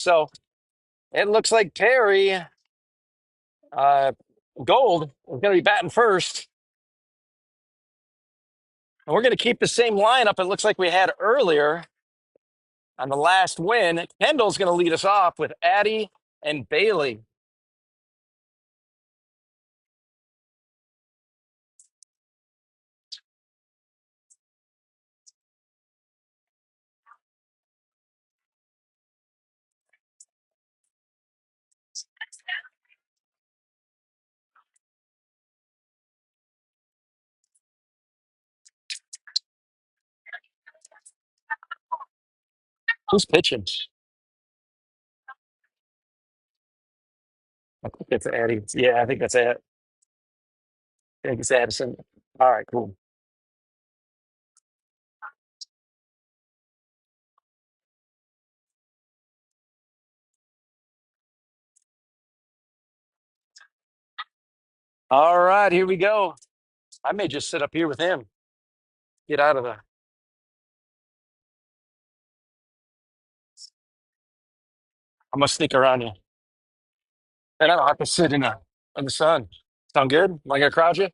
So it looks like Perry uh, Gold is going to be batting first. And we're going to keep the same lineup it looks like we had earlier on the last win. Kendall's going to lead us off with Addie and Bailey. Who's pitching? I think it's Addie. Yeah, I think that's it. I think it's Addison. All right, cool. All right, here we go. I may just sit up here with him. Get out of the. I'm gonna sneak around you, and I don't have to sit in the sun. Sound good? Am I gonna crowd you?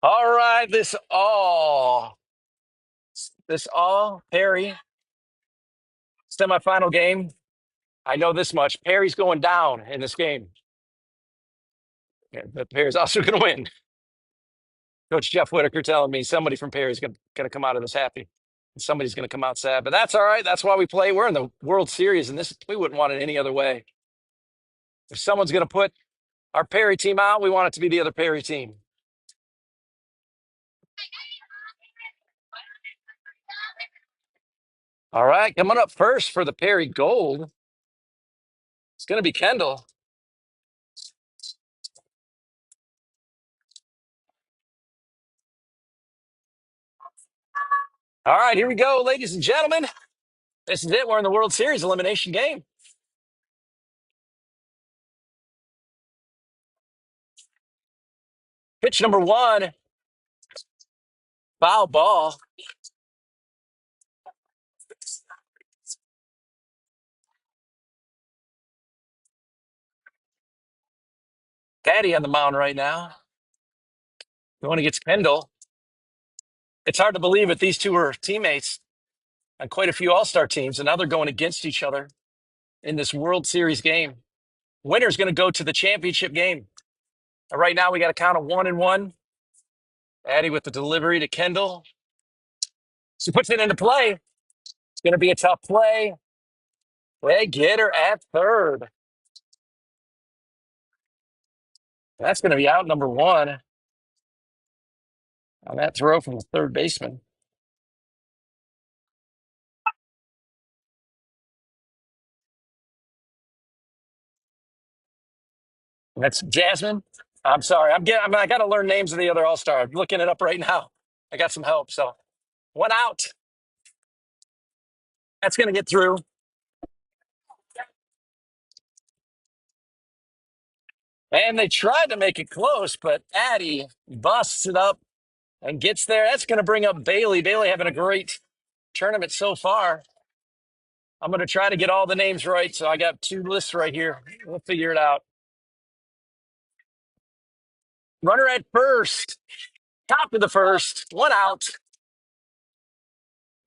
All right, this all Perry semifinal game. I know this much. Perry's going down in this game. Yeah, but Perry's also going to win. Coach Jeff Whitaker telling me somebody from Perry's going to come out of this happy. And somebody's going to come out sad, but that's all right. That's why we play. We're in the World Series, and this we wouldn't want it any other way. If someone's going to put our Perry team out, we want it to be the other Perry team. All right, coming up first for the Perry Gold, it's going to be Kendall. All right, here we go, ladies and gentlemen. This is it. We're in the World Series elimination game. Pitch number one, foul ball. Caddy on the mound right now. Going against Kendall. It's hard to believe that these two are teammates on quite a few All-Star teams, and now they're going against each other in this World Series game. Winner's going to go to the championship game. Right now, we got a count of 1-1. Addie with the delivery to Kendall. She puts it into play. It's going to be a tough play. They get her at third. That's going to be out number one on that throw from the third baseman. That's Jasmine. I'm sorry. I got to learn names of the other All-Star. I'm looking it up right now. I got some help. So one out. That's going to get through. And they tried to make it close, but Addie busts it up and gets there. That's going to bring up Bailey. Bailey having a great tournament so far. I'm going to try to get all the names right. So I got two lists right here. We'll figure it out. Runner at first, top of the first, one out.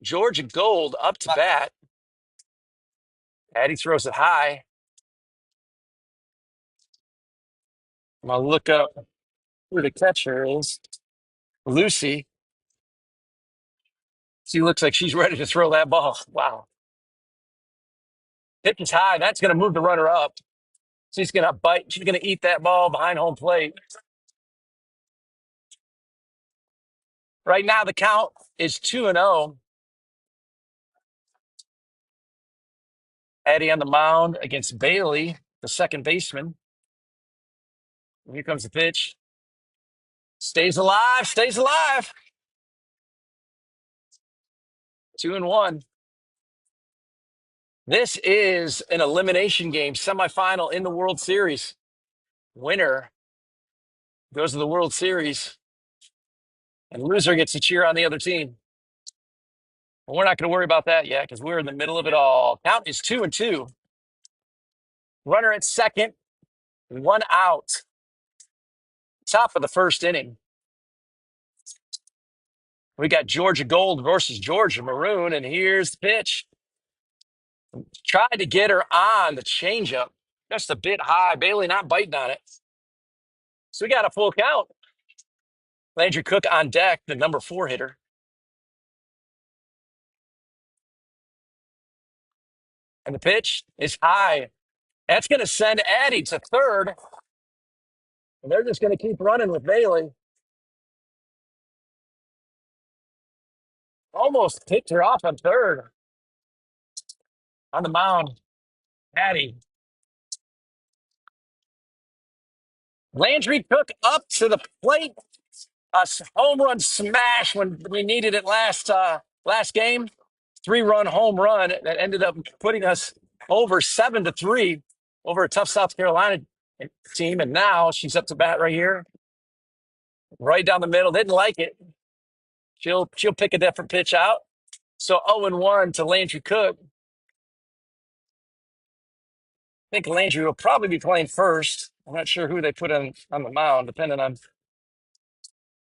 Georgia Gold up to bat. Addie throws it high. I'm going to look up who the catcher is. Lucy. She looks like she's ready to throw that ball. Wow. Pitch is high. That's going to move the runner up. She's going to bite. She's going to eat that ball behind home plate. Right now, the count is 2-0. Addie on the mound against Bailey, the second baseman. Here comes the pitch. Stays alive, stays alive. 2-1. This is an elimination game, semifinal in the World Series. Winner goes to the World Series, and loser gets to cheer on the other team. But we're not going to worry about that yet because we're in the middle of it all. Count is 2-2. Runner at second, one out. Top of the first inning. We got Georgia Gold versus Georgia Maroon, and here's the pitch. Tried to get her on the changeup. Just a bit high. Bailey not biting on it. So we got a full count. Landry Cook on deck, the number 4 hitter. And the pitch is high. That's going to send Addie to third. And they're just going to keep running with Bailey. Almost picked her off on third. On the mound, Addie. Landry Cook up to the plate. Home run smash when we needed it last game. 3-run home run that ended up putting us over 7-3 over a tough South Carolina team. And now she's up to bat right here, right down the middle. Didn't like it. She'll pick a different pitch out. So 0-1 to Landry Cook. I think Landry will probably be playing first. I'm not sure who they put on the mound, depending on.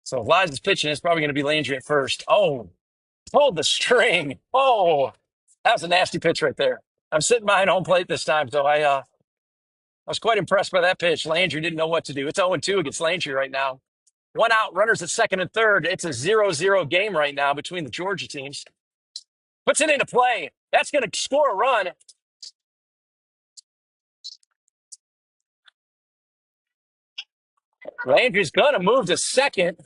So if Liza's pitching, it's probably going to be Landry at first. Oh, pulled the string. Oh, that was a nasty pitch right there. I'm sitting behind home plate this time, so I was quite impressed by that pitch. Landry didn't know what to do. It's 0-2 against Landry right now. One out, runners at second and third. It's a 0-0 game right now between the Georgia teams. Puts it into play. That's going to score a run. Landry's going to move to second.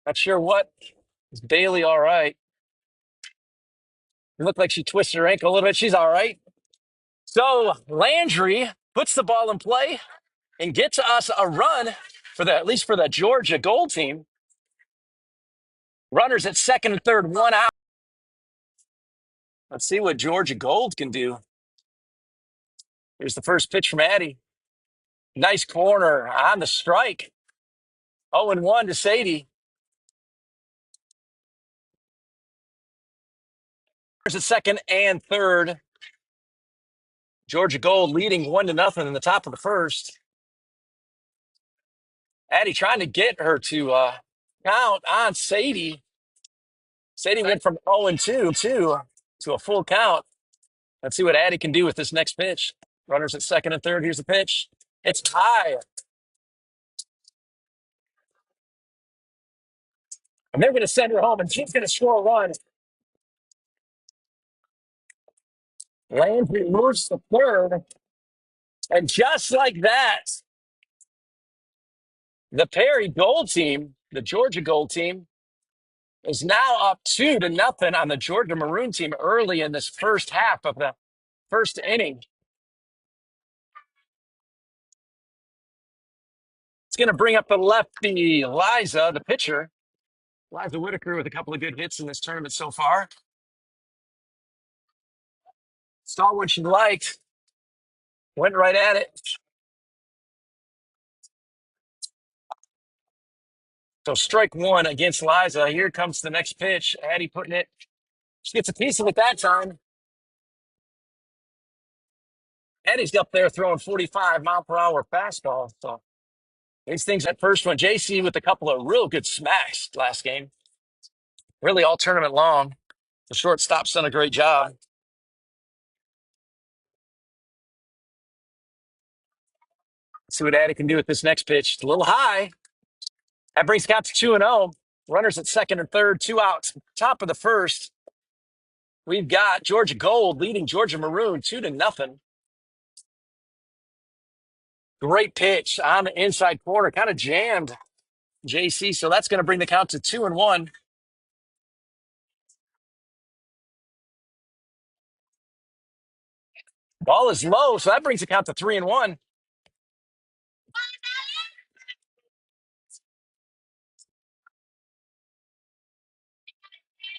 Not sure what. Is Bailey all right? It looked like she twisted her ankle a little bit. She's all right. So Landry puts the ball in play and gets us a run at least for the Georgia Gold team. Runners at second and third, one out. Let's see what Georgia Gold can do. Here's the first pitch from Addie. Nice corner on the strike. 0-1 to Sadie. Runners at second and third. Georgia Gold leading 1-0 in the top of the first. Addie trying to get her to count on Sadie. Sadie went from 0-2 to a full count. Let's see what Addie can do with this next pitch. Runners at second and third. Here's the pitch. It's high. And they're going to send her home, and she's going to score a run. Landry moves to third. And just like that, the Perry Gold team, the Georgia Gold team, is now up 2-0 on the Georgia Maroon team early in this first half of the first inning. It's going to bring up the lefty, Liza, the pitcher. Liza Whitaker with a couple of good hits in this tournament so far. Saw what she liked. Went right at it. So strike one against Liza. Here comes the next pitch. Addie putting it. She gets a piece of it that time. Addie's up there throwing 45-mile-per-hour fastball. So these things at first one. JC with a couple of real good smacks last game. Really all tournament long. The shortstop's done a great job. Let's see what Addie can do with this next pitch. It's a little high. That brings count to 2-0. Runners at second and third, 2 outs. Top of the first. We've got Georgia Gold leading Georgia Maroon 2-0. Great pitch on the inside corner. Kind of jammed JC. So that's going to bring the count to 2-1. Ball is low, so that brings the count to 3-1.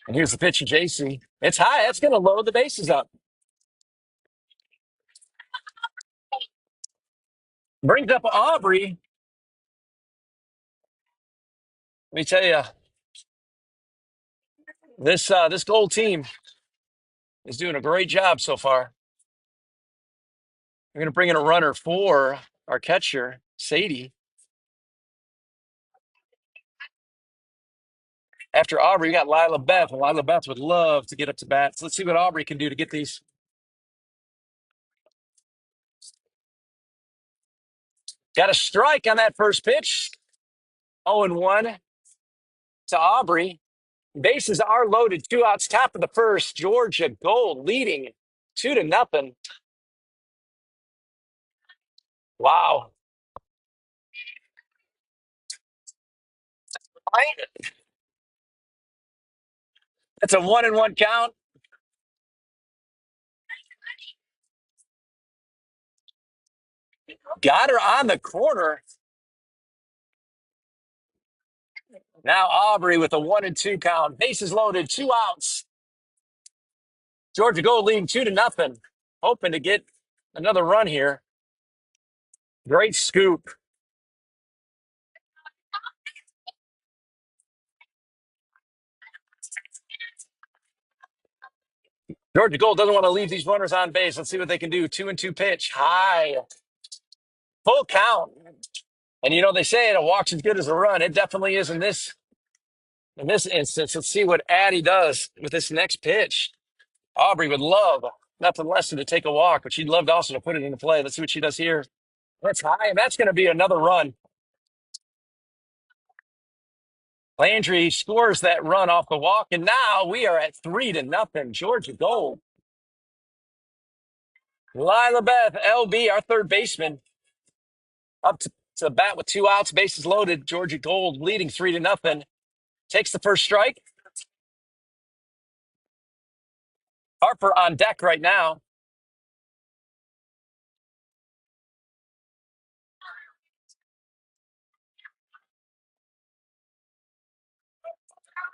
And here's the pitch to JC. It's high. That's going to load the bases up. Brings up Aubrey. Let me tell you, This gold team is doing a great job so far. We're going to bring in a runner for our catcher, Sadie. After Aubrey, we got Lila Beth. And Lila Beth would love to get up to bat. So let's see what Aubrey can do to get these. Got a strike on that first pitch. 0-1 to Aubrey. Bases are loaded. 2 outs, top of the first. Georgia Gold leading 2-0. Wow. That's a 1-1 count. Got her on the corner. Now Aubrey with a 1-2 count. Bases loaded, 2 outs. Georgia Gold leading 2-0. Hoping to get another run here. Great scoop. Georgia Gold doesn't want to leave these runners on base. Let's see what they can do. 2-2 pitch. High. Full count. And they say a walk's as good as a run. It definitely is in this instance. Let's see what Addie does with this next pitch. Aubrey would love nothing less than to take a walk, but she'd love to also to put it into play. Let's see what she does here. That's high, and that's going to be another run. Landry scores that run off the walk, and now we are at 3-0. Georgia Gold. Lila Beth, LB, our third baseman, up to the bat with 2 outs, bases loaded. Georgia Gold leading 3-0. Takes the first strike. Harper on deck right now.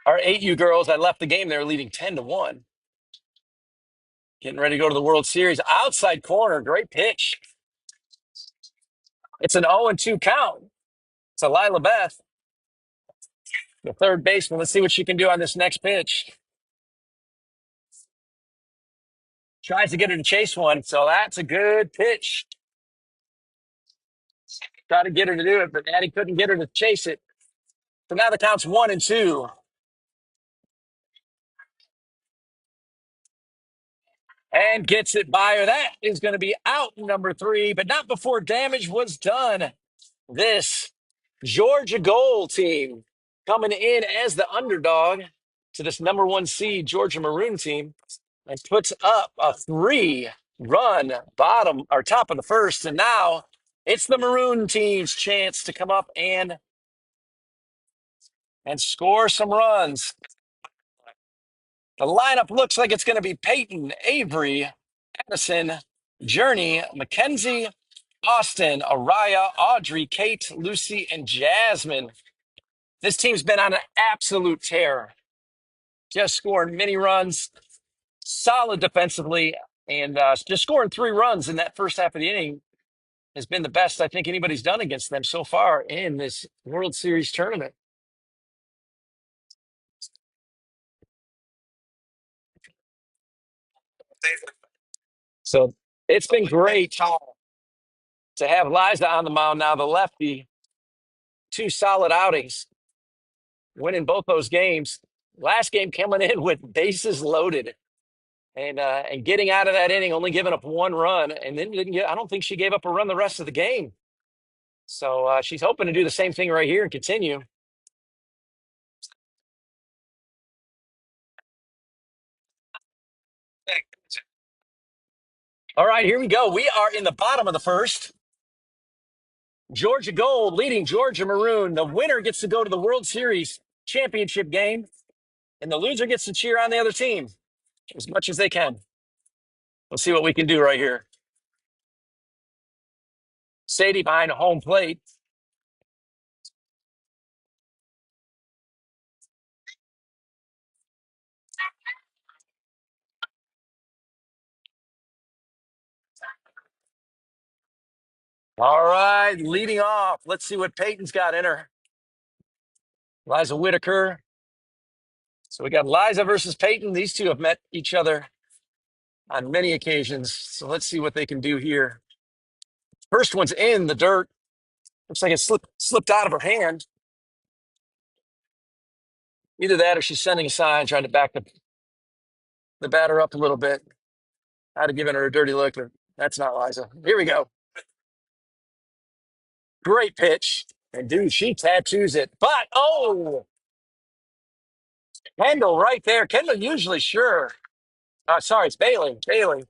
Our 8U girls, I left the game. They were leading 10-1. Getting ready to go to the World Series. Outside corner, great pitch. It's an 0-2 count. It's a Lila Beth, the third baseman. Let's see what she can do on this next pitch. Tries to get her to chase one, so that's a good pitch. Try to get her to do it, but Addie couldn't get her to chase it. So now the count's 1-2. And gets it by her. That is going to be out number 3, but not before damage was done. This Georgia Gold team coming in as the underdog to this number 1 seed Georgia Maroon team and puts up a 3-run bottom or top of the first. And now it's the Maroon team's chance to come up and score some runs. The lineup looks like it's going to be Peyton, Avery, Addison, Journey, Mackenzie, Austin, Araya, Audrey, Kate, Lucy, and Jasmine. This team's been on an absolute tear. Just scoring many runs, solid defensively, and just scoring 3 runs in that first half of the inning has been the best I think anybody's done against them so far in this World Series tournament. So it's been great to have Liza on the mound now, the lefty. 2 solid outings, winning both those games. Last game coming in with bases loaded and getting out of that inning, only giving up 1 run, and then I don't think she gave up a run the rest of the game. So she's hoping to do the same thing right here and continue. All right, here we go. We are in the bottom of the first. Georgia Gold leading Georgia Maroon. The winner gets to go to the World Series championship game, and the loser gets to cheer on the other team as much as they can. We'll see what we can do right here. Sadie behind home plate. All right, leading off. Let's see what Peyton's got in her. Liza Whitaker So we got Liza versus Peyton. These two have met each other on many occasions. So let's see what they can do here. First one's in the dirt. Looks like it slipped out of her hand. Either that or she's sending a sign, trying to back the batter up a little bit. I'd have given her a dirty look, but that's not Liza. Here we go. Great pitch. And dude, she tattoos it. But, oh, Kendall right there. Kendall usually sure. Sorry, it's Bailey. Bailey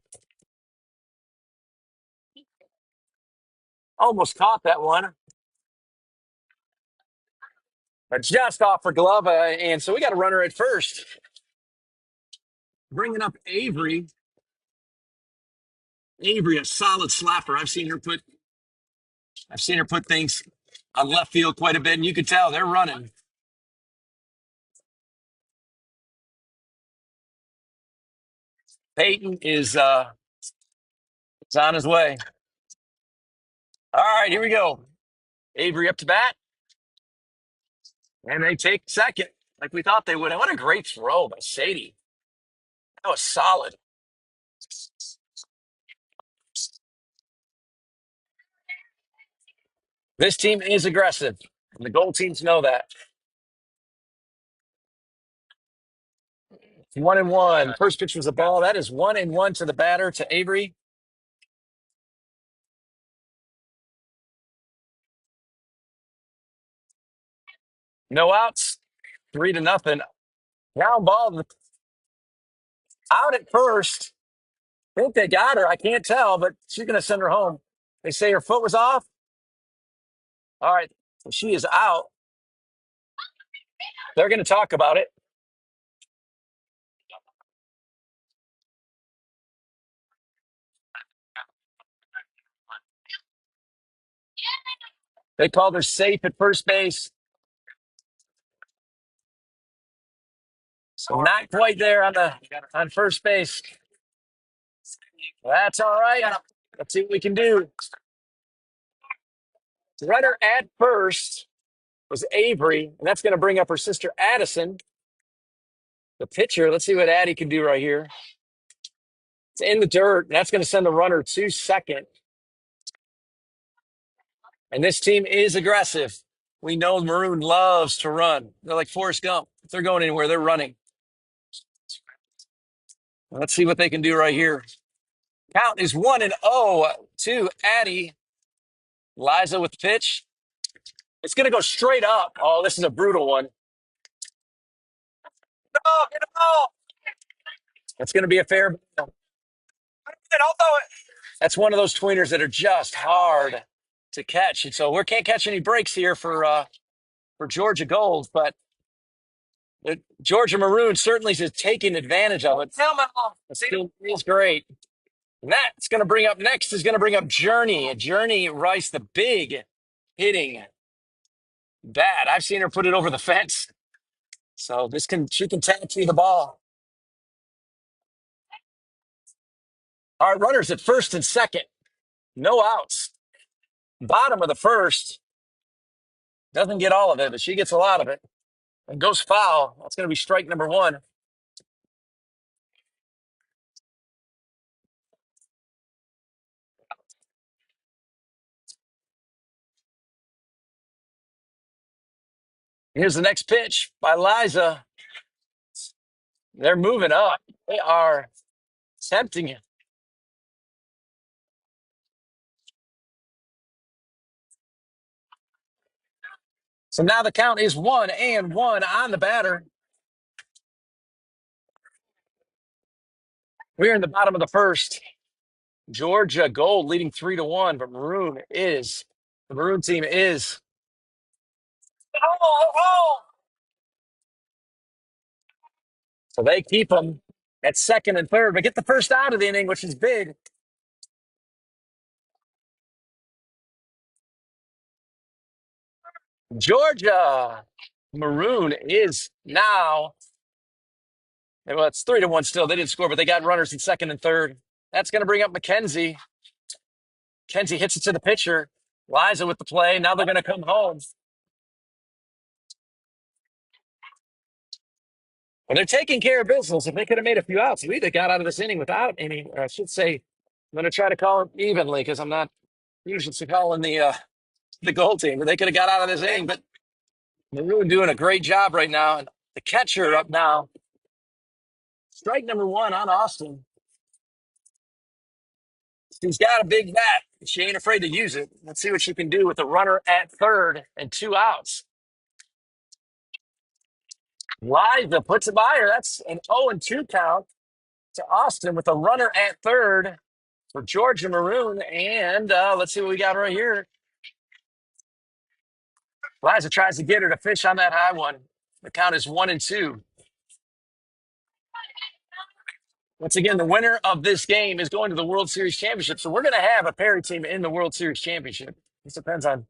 almost caught that one, but just off her glove. And so we got a runner at first. Bringing up Avery. Avery, a solid slapper. I've seen her put things on left field quite a bit, and you can tell they're running. Peyton is on his way. All right, here we go. Avery up to bat, and they take second, like we thought they would. And what a great throw by Sadie. That was solid. This team is aggressive, and the gold teams know that. 1-1. First pitch was a ball. That is 1-1 to the batter, to Avery. No outs. 3-0. Ground ball out at first. I think they got her. I can't tell, but she's going to send her home. They say her foot was off. All right. So she is out. They're going to talk about it. They called her safe at first base. So not quite there on first base. That's all right. Let's see what we can do. Runner at first was Avery, and that's going to bring up her sister Addison. The pitcher, let's see what Addie can do right here. It's in the dirt, and that's going to send the runner to second. And this team is aggressive. We know Maroon loves to run. They're like Forrest Gump. If they're going anywhere, they're running. Let's see what they can do right here. Count is 1-0 to Addie. Liza with the pitch. It's going to go straight up. Oh, this is a brutal one. Oh, get the ball. That's going to be a fair ball. I'll throw it. That's one of those tweeners that are just hard to catch. And so we can't catch any breaks here for Georgia Gold, but Georgia Maroon certainly is taking advantage of it. It still feels great. And that's going to bring up next is going to bring up Journey. Journey Rice, the big hitting bat. I've seen her put it over the fence. So she can tattoo the ball. All right, runners at first and second. No outs. Bottom of the first. Doesn't get all of it, but she gets a lot of it. And goes foul. That's going to be strike number one. Here's the next pitch by Liza. They're moving up. They are tempting it. So now the count is 1-1 on the batter. We're in the bottom of the first. Georgia Gold leading 3-1, but the Maroon team is. So they keep them at second and third, but get the first out of the inning, which is big. Georgia Maroon is now. Well, it's 3-1 still. They didn't score, but they got runners in second and third. That's going to bring up McKenzie. Kenzie hits it to the pitcher. Liza with the play. Now they're going to come home. Well, they're taking care of business. If they could have made a few outs, we either got out of this inning without any, or I should say, I'm going to try to call it evenly because I'm not usually calling the goal team. But they could have got out of this inning, but Maroon doing a great job right now. And the catcher up now, strike number one on Austin. She's got a big bat. She ain't afraid to use it. Let's see what she can do with the runner at third and two outs. Liza puts it by her. That's an 0-2 count to Austin with a runner at third for Georgia Maroon. And let's see what we got right here. Liza tries to get her to fish on that high one. The count is 1-2. Once again, the winner of this game is going to the World Series Championship. So we're going to have a Perry team in the World Series Championship. This depends on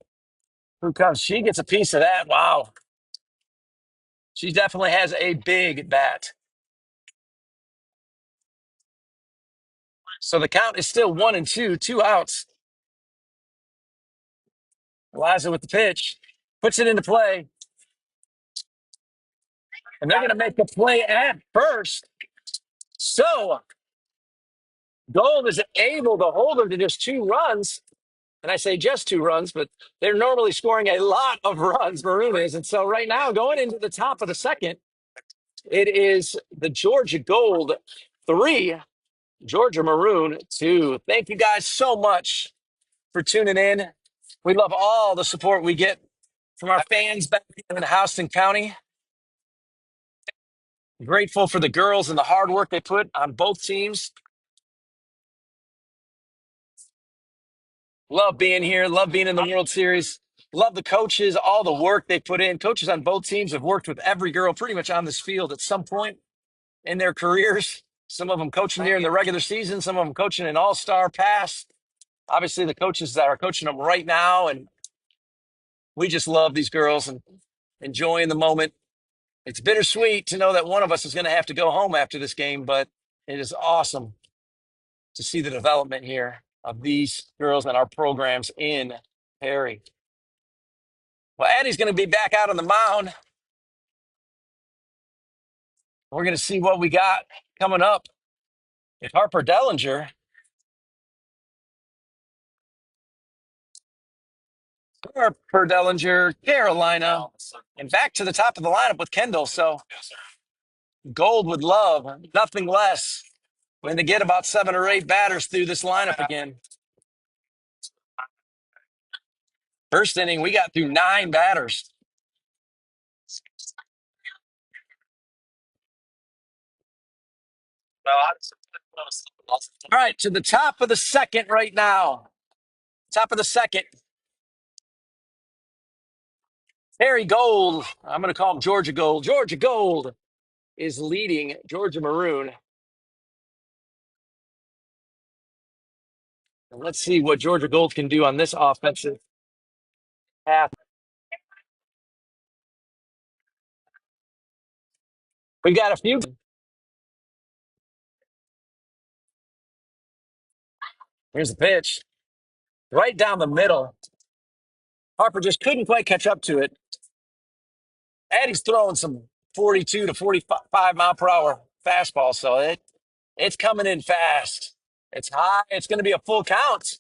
who comes. She gets a piece of that. Wow. She definitely has a big bat. So the count is still 1-2, two outs. Eliza with the pitch, puts it into play. And they're going to make the play at first. So Gold is able to hold them to just two runs. And I say just two runs, but they're normally scoring a lot of runs, Maroon is. And so right now, going into the top of the second, it is the Georgia Gold 3, Georgia Maroon 2. Thank you guys so much for tuning in. We love all the support we get from our fans back in Houston County. Grateful for the girls and the hard work they put on both teams. Love being here. Love being in the World Series. Love the coaches, all the work they put in. Coaches on both teams have worked with every girl pretty much on this field at some point in their careers. Some of them coaching during the regular season. Some of them coaching in All-Star Pass. Obviously, the coaches that are coaching them right now. And we just love these girls and enjoying the moment. It's bittersweet to know that one of us is going to have to go home after this game, but it is awesome to see the development here of these girls and our programs in Perry. Well, Addie's going to be back out on the mound. We're going to see what we got coming up. If Harper Dellinger, Carolina, and back to the top of the lineup with Kendall. So Gold would love nothing less than to get about 7 or 8 batters through this lineup again. First inning, we got through 9 batters. All right, to the top of the second right now. Top of the second. Harry Gold, I'm going to call him Georgia Gold. Georgia Gold is leading Georgia Maroon. And let's see what Georgia Gold can do on this offensive half. We got a few. Here's the pitch. Right down the middle. Harper just couldn't quite catch up to it. Addie's throwing some 42 to 45 mile per hour fastball, so it's coming in fast. It's high. It's going to be a full count.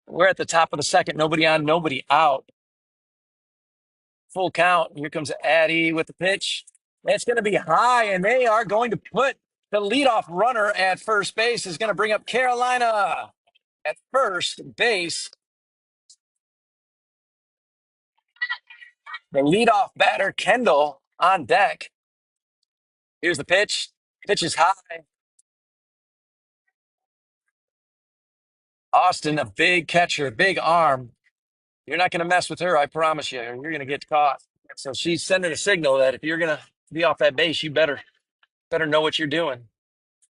We're at the top of the second. Nobody on, nobody out. Full count. Here comes Addie with the pitch. It's going to be high, and they are going to put the leadoff runner at first base. Is going to bring up Carolina at first base. The leadoff batter, Kendall, on deck. Here's the pitch. Pitch is high. Austin, a big catcher, big arm. You're not going to mess with her, I promise you. You're going to get caught. So she's sending a signal that if you're going to be off that base, you better know what you're doing.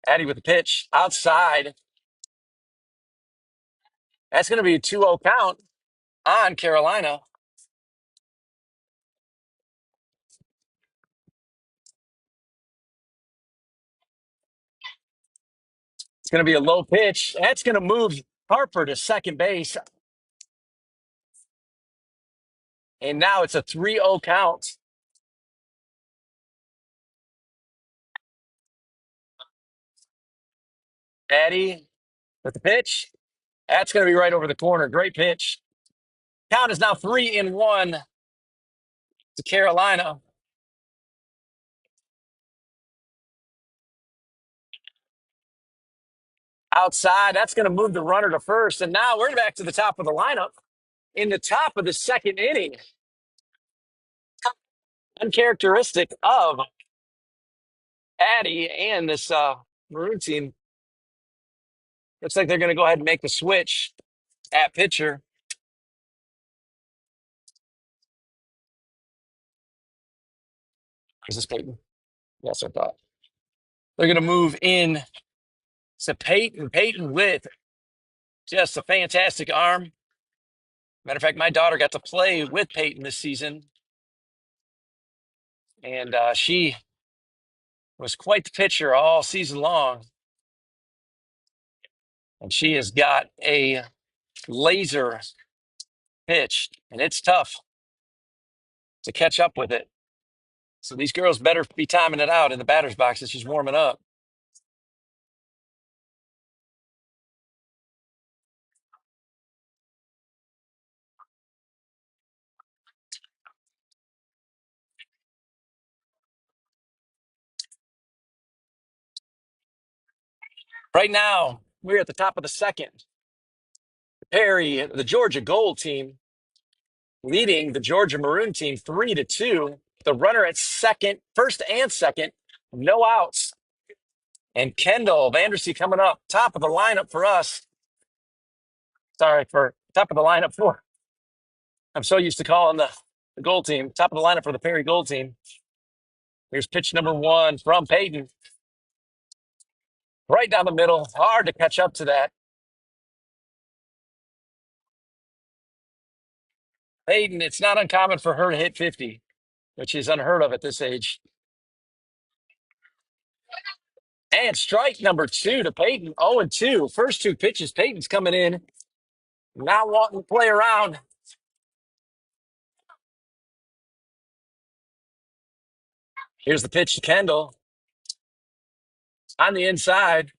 Addie with the pitch outside. That's going to be a 2-0 count on Carolina. It's going to be a low pitch. That's going to move Harper to second base. And now it's a 3-0 count. Addie with the pitch. That's going to be right over the corner. Great pitch. Count is now 3-1 to Carolina. Outside, that's going to move the runner to first. And now we're back to the top of the lineup in the top of the second inning. Uncharacteristic of Addie and this Maroon team. Looks like they're going to go ahead and make the switch at pitcher. Is this Peyton? Yes, I thought. They're going to move in to Peyton. Peyton with just a fantastic arm. Matter of fact, my daughter got to play with Peyton this season. And she was quite the pitcher all season long. And she has got a laser pitch, and it's tough to catch up with it. So these girls better be timing it out in the batter's box as she's warming up. Right now, we're at the top of the second. Perry, the Georgia Gold team, leading the Georgia Maroon team 3-2. The runner at second, first and second, no outs. And Kendall Vandersea coming up, top of the lineup for us. Sorry, for top of the lineup for. I'm so used to calling the Gold team, top of the lineup for the Perry Gold team. Here's pitch number 1 from Peyton. Right down the middle, hard to catch up to that. Peyton, it's not uncommon for her to hit 50, which is unheard of at this age. And strike number 2 to Peyton, 0-2. First 2 pitches, Peyton's coming in, not wanting to play around. Here's the pitch to Kendall. On the inside,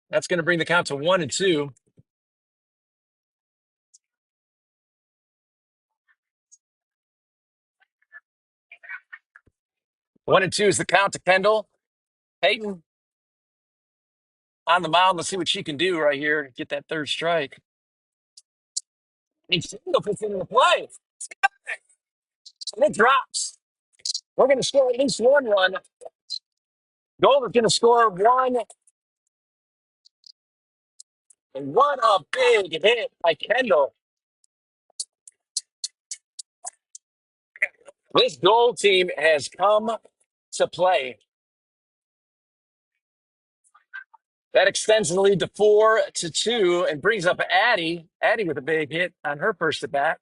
that's going to bring the count to 1-2. 1-2 is the count to Kendall. Peyton on the mound. Let's see what she can do right here. Get that third strike. And Kendall puts it in the play. And it drops. We're going to score at least 1 run. Gold is going to score 1. And what a big hit by Kendall. This Gold team has come to play. That extends the lead to 4-2 and brings up Addie. Addie with a big hit on her first at bat.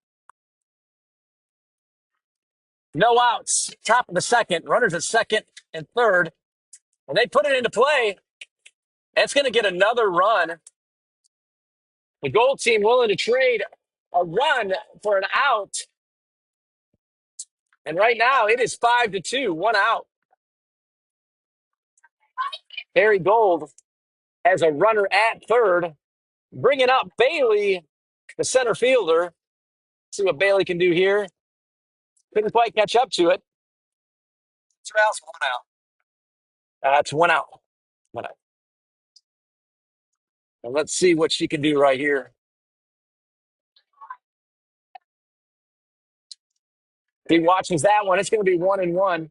No outs. Top of the second. Runners at second and third. And they put it into play. It's going to get another run. The Gold team willing to trade a run for an out. And right now it is 5-2, 1 out. Harry Gold has a runner at third. Bringing up Bailey, the center fielder. See what Bailey can do here. Couldn't quite catch up to it. 2 outs, 1 out. It's 1 out. 1 out. And let's see what she can do right here. If he watches that one, it's going to be 1-1.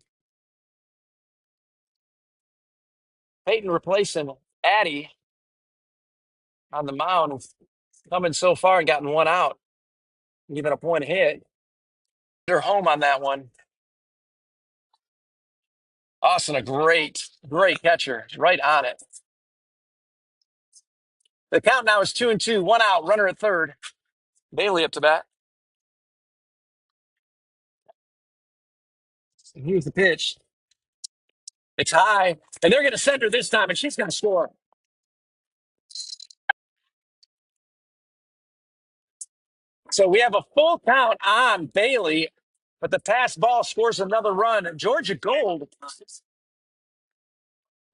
Peyton replacing Addie on the mound, coming so far and gotten 1 out, giving a point hit. They're home on that one. Austin, a great catcher, right on it. The count now is 2-2, 1 out, runner at third. Bailey up to bat. And here's the pitch. It's high, and they're going to send her this time, and she's going to score. So we have a full count on Bailey But the pass ball scores another run. And Georgia Gold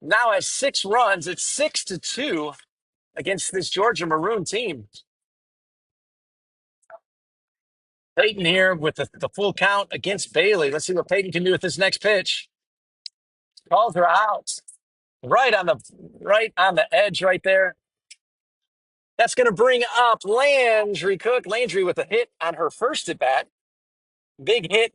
now has 6 runs. It's 6-2 against this Georgia Maroon team. Peyton here with the full count against Bailey. Let's see what Peyton can do with this next pitch. Calls her out. Right on the edge right there. That's going to bring up Landry Cook. Landry with a hit on her first at bat. Big hit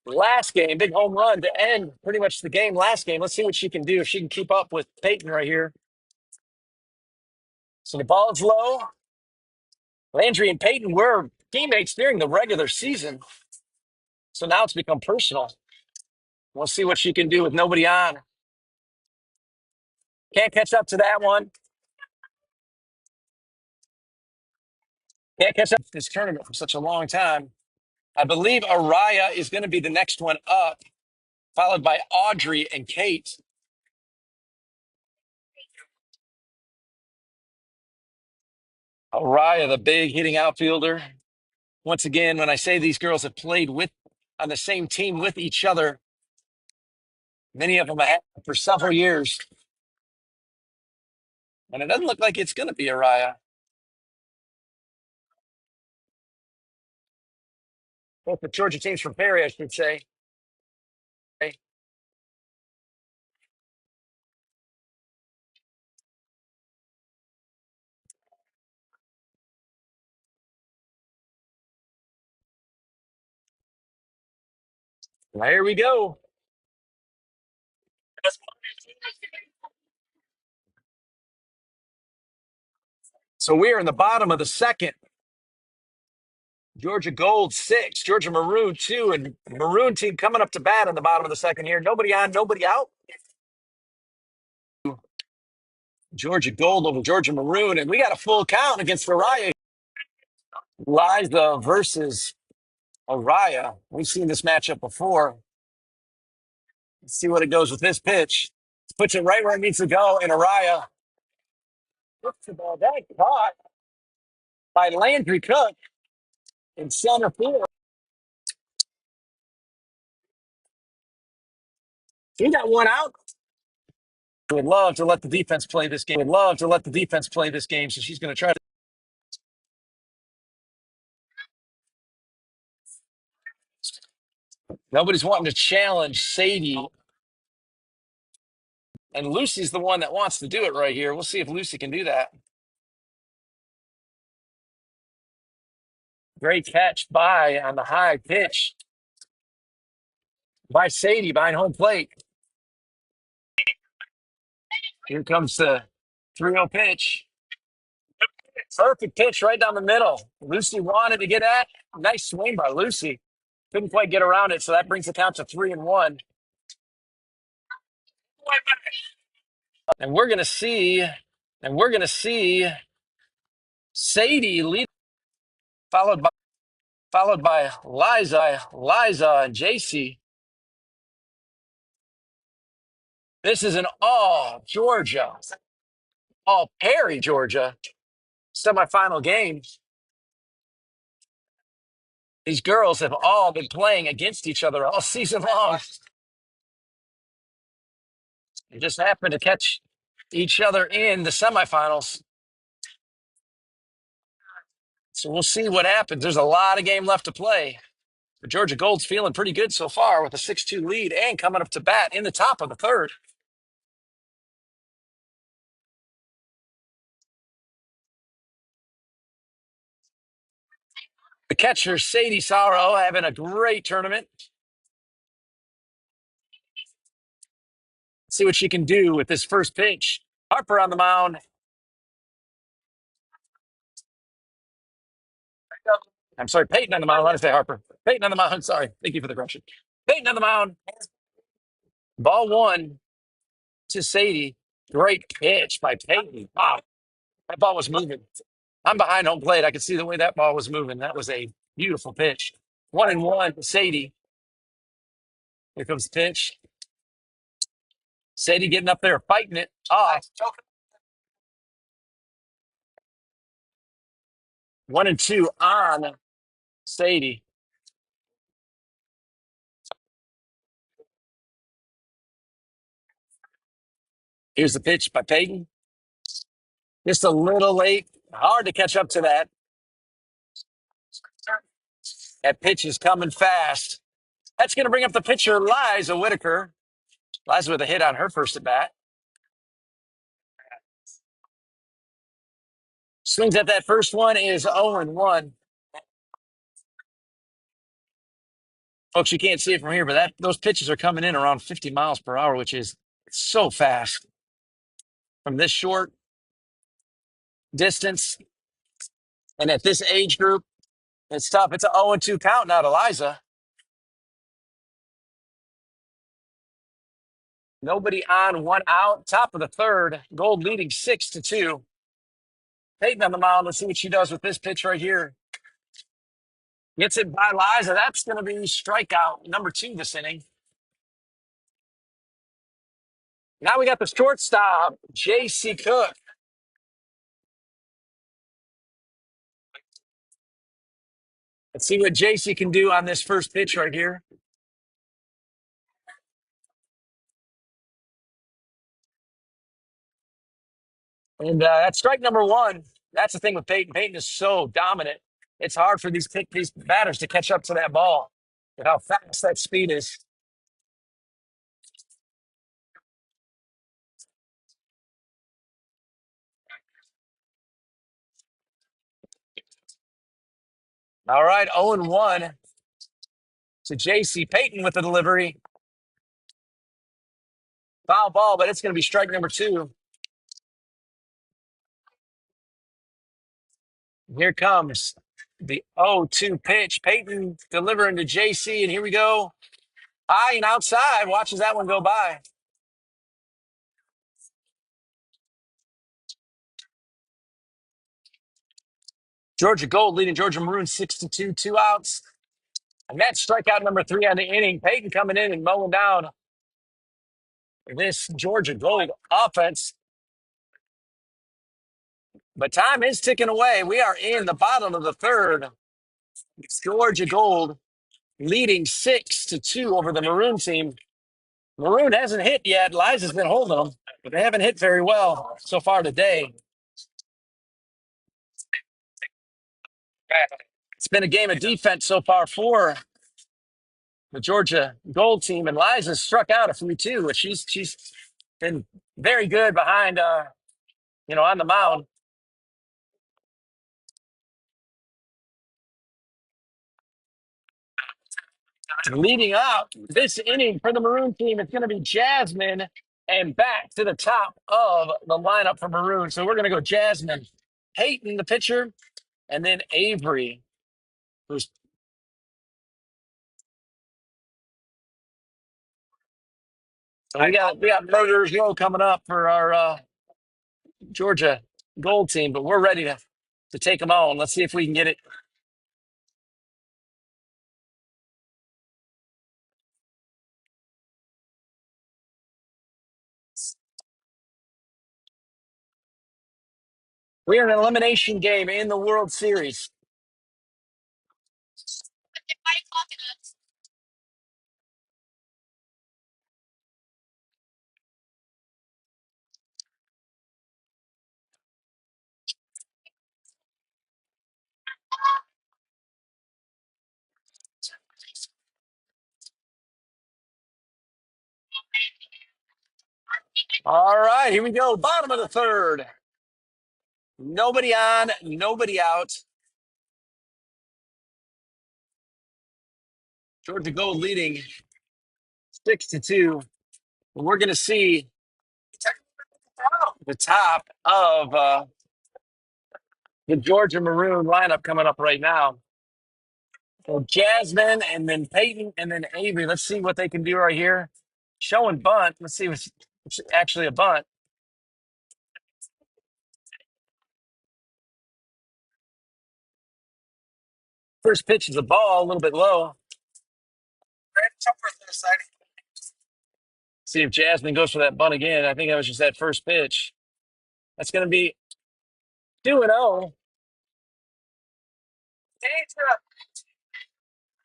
last game. Big home run to end pretty much the game last game. Let's see what she can do if she can keep up with Peyton right here. So the ball is low. Landry and Peyton were teammates during the regular season. So now it's become personal. We'll see what she can do with nobody on. Can't catch up to that one. Can't catch up to this tournament for such a long time. I believe Araya is going to be the next one up, followed by Audrey and Kate. Araya, the big hitting outfielder. Once again, when I say these girls have played on the same team with each other, many of them have for several years. And it doesn't look like it's going to be Araya. Both the Georgia teams from Perry, I should say. Hey, well, here we go. So we are in the bottom of the second. Georgia Gold 6, Georgia Maroon 2, and Maroon team coming up to bat in the bottom of the second here. Nobody on, nobody out. Georgia Gold over Georgia Maroon, and we got a full count against Araya. Liza versus Araya. We've seen this matchup before. Let's see what it goes with this pitch. Puts it right where it needs to go, and Araya puts the ball that caught by Landry Cook in center field. He got one out. Would love to let the defense play this game. Would love to let the defense play this game. So she's going to try to. Nobody's wanting to challenge Sadie. And Lucy's the one that wants to do it right here. We'll see if Lucy can do that. Great catch on the high pitch by Sadie behind home plate. Here comes the 3-0 pitch. Perfect pitch right down the middle. Lucy wanted to get at. Nice swing by Lucy. Couldn't quite get around it, so that brings the count to 3-1. And we're gonna see Sadie lead, followed by Liza and JC. This is an all Georgia, all Perry, Georgia semifinal game. These girls have all been playing against each other all season long. They just happened to catch each other in the semifinals. So we'll see what happens. There's a lot of game left to play. But Georgia Gold's feeling pretty good so far with a 6-2 lead and coming up to bat in the top of the third. The catcher, Sadie Sorrow, having a great tournament. See what she can do with this first pitch. Harper on the mound. I'm sorry, Peyton on the mound. I want to say Harper. Peyton on the mound. Sorry. Thank you for the correction. Peyton on the mound. Ball one to Sadie. Great pitch by Peyton. Wow. That ball was moving. I'm behind home plate. I could see the way that ball was moving. That was a beautiful pitch. 1-1 to Sadie. Here comes the pitch. Sadie getting up there, fighting it. 1-2 on Sadie. Here's the pitch by Peyton. Just a little late. Hard to catch up to that. That pitch is coming fast. That's going to bring up the pitcher, Liza Whitaker. Liza with a hit on her first at bat. Swings at that first one is 0-1. Folks, you can't see it from here, but those pitches are coming in around 50 miles per hour, which is so fast from this short distance. And at this age group, it's tough. It's an 0-2 count now to Liza. Nobody on, one out. Top of the third. Gold leading 6-2. Peyton on the mound. Let's see what she does with this pitch right here. Gets it by Liza. That's going to be strikeout number 2 this inning. Now we got the shortstop, J.C. Cook. Let's see what J.C. can do on this first pitch right here. And that's strike number 1. That's the thing with Peyton. Peyton is so dominant. It's hard for these batters to catch up to that ball with how fast that speed is. All right, 0-1 to J.C. Peyton with the delivery. Foul ball, but it's going to be strike number 2. Here comes the 0-2 pitch. Peyton delivering to J.C., and here we go. High and outside. Watches that one go by. Georgia Gold leading Georgia Maroon 6-2, 2 outs. And that's strikeout number 3 on the inning. Peyton coming in and mowing down this Georgia Gold offense. But time is ticking away. We are in the bottom of the third. Georgia Gold leading 6-2 over the Maroon team. Maroon hasn't hit yet. Liza's been holding them, but they haven't hit very well so far today. It's been a game of defense so far for the Georgia Gold team, and Liza struck out a few too. But she's been very good behind, on the mound. Leading up this inning for the Maroon team, it's going to be Jasmine and back to the top of the lineup for Maroon. So we're going to go Jasmine, Peyton, the pitcher, and then Avery, who's we got Murderers Row coming up for our Georgia Gold team, but we're ready to take them on. Let's see if we can get it. We are an elimination game in the World Series. All right, here we go. Bottom of the third. Nobody on, nobody out. Georgia Gold leading 6-2. We're going to see the top of the Georgia Maroon lineup coming up right now. So Jasmine and then Peyton and then Avery. Let's see what they can do right here. Showing bunt. Let's see what's actually a bunt. First pitch is a ball, a little bit low. See if Jasmine goes for that bunt again. I think that was just that first pitch. That's going to be 2-0.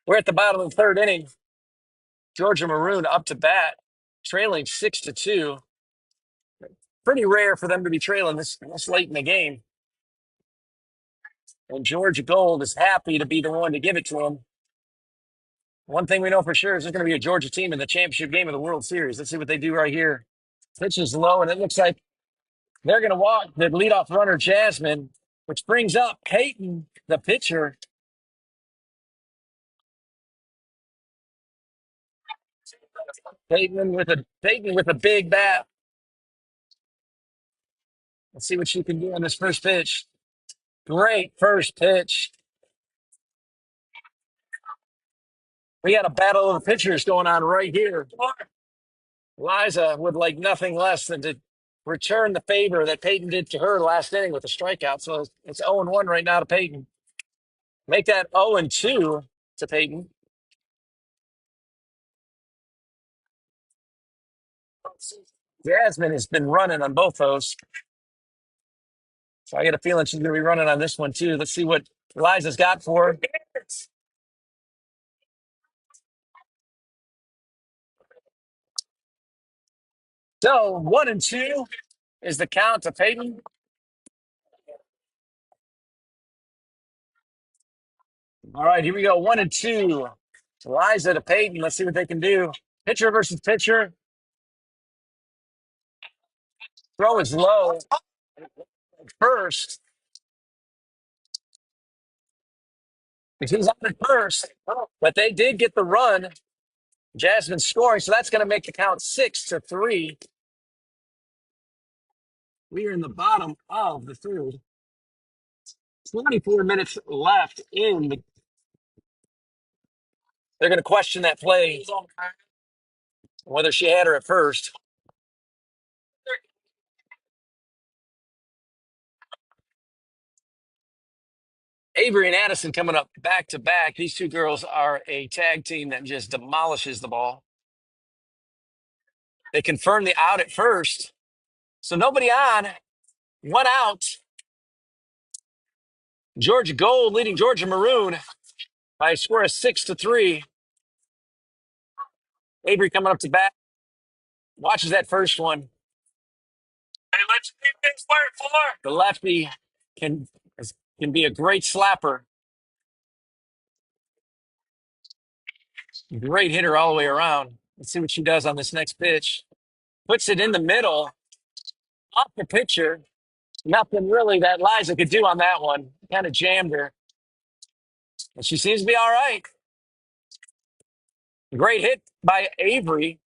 We're at the bottom of the third inning. Georgia Maroon up to bat, trailing 6-2. pretty rare for them to be trailing this late in the game. And Georgia Gold is happy to be the one to give it to him. One thing we know for sure is there's going to be a Georgia team in the championship game of the World Series. Let's see what they do right here. Pitch is low, and it looks like they're going to walk the leadoff runner, Jasmine, which brings up Peyton, the pitcher. Peyton with a big bat. Let's see what she can do on this first pitch. Great first pitch. We got a battle of the pitchers going on right here. Liza would like nothing less than to return the favor that Peyton did to her last inning with a strikeout. So it's 0-1 right now to Peyton. Make that 0-2 to Peyton. Jasmine has been running on both those. So I get a feeling she's going to be running on this one too. Let's see what Liza's got for her. So 1-2 is the count to Peyton. All right, here we go. 1-2. Liza to Peyton. Let's see what they can do. Pitcher versus pitcher. Throw is low. First. He's out at first. But they did get the run. Jasmine scoring. So that's going to make the count 6-3. We are in the bottom of the third. 24 minutes left in the. They're going to question that play, whether she had her at first. Avery and Addison coming up back to back. These two girls are a tag team that just demolishes the ball. They confirmed the out at first. So nobody on. 1 out. Georgia Gold leading Georgia Maroon by a score of 6-3. Avery coming up to bat. Watches that first one. Hey, let's keep this work for. The lefty can be a great slapper. Great hitter all the way around. Let's see what she does on this next pitch. Puts it in the middle, off the pitcher. Nothing really that Liza could do on that one. Kind of jammed her. And she seems to be all right. Great hit by Avery.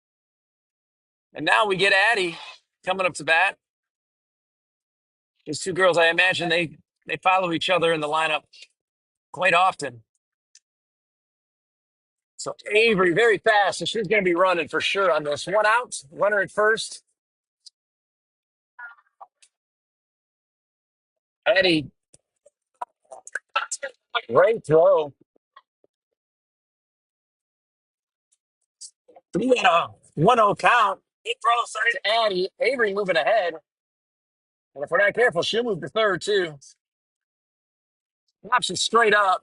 And now we get Addie coming up to bat. These two girls, I imagine they follow each other in the lineup quite often. So Avery very fast, so she's going to be running for sure on this. 1 out, runner at first. Addie, great throw. We had a 1-0 count. To Addie. Avery moving ahead. And if we're not careful, she'll move to third too. Pops it straight up.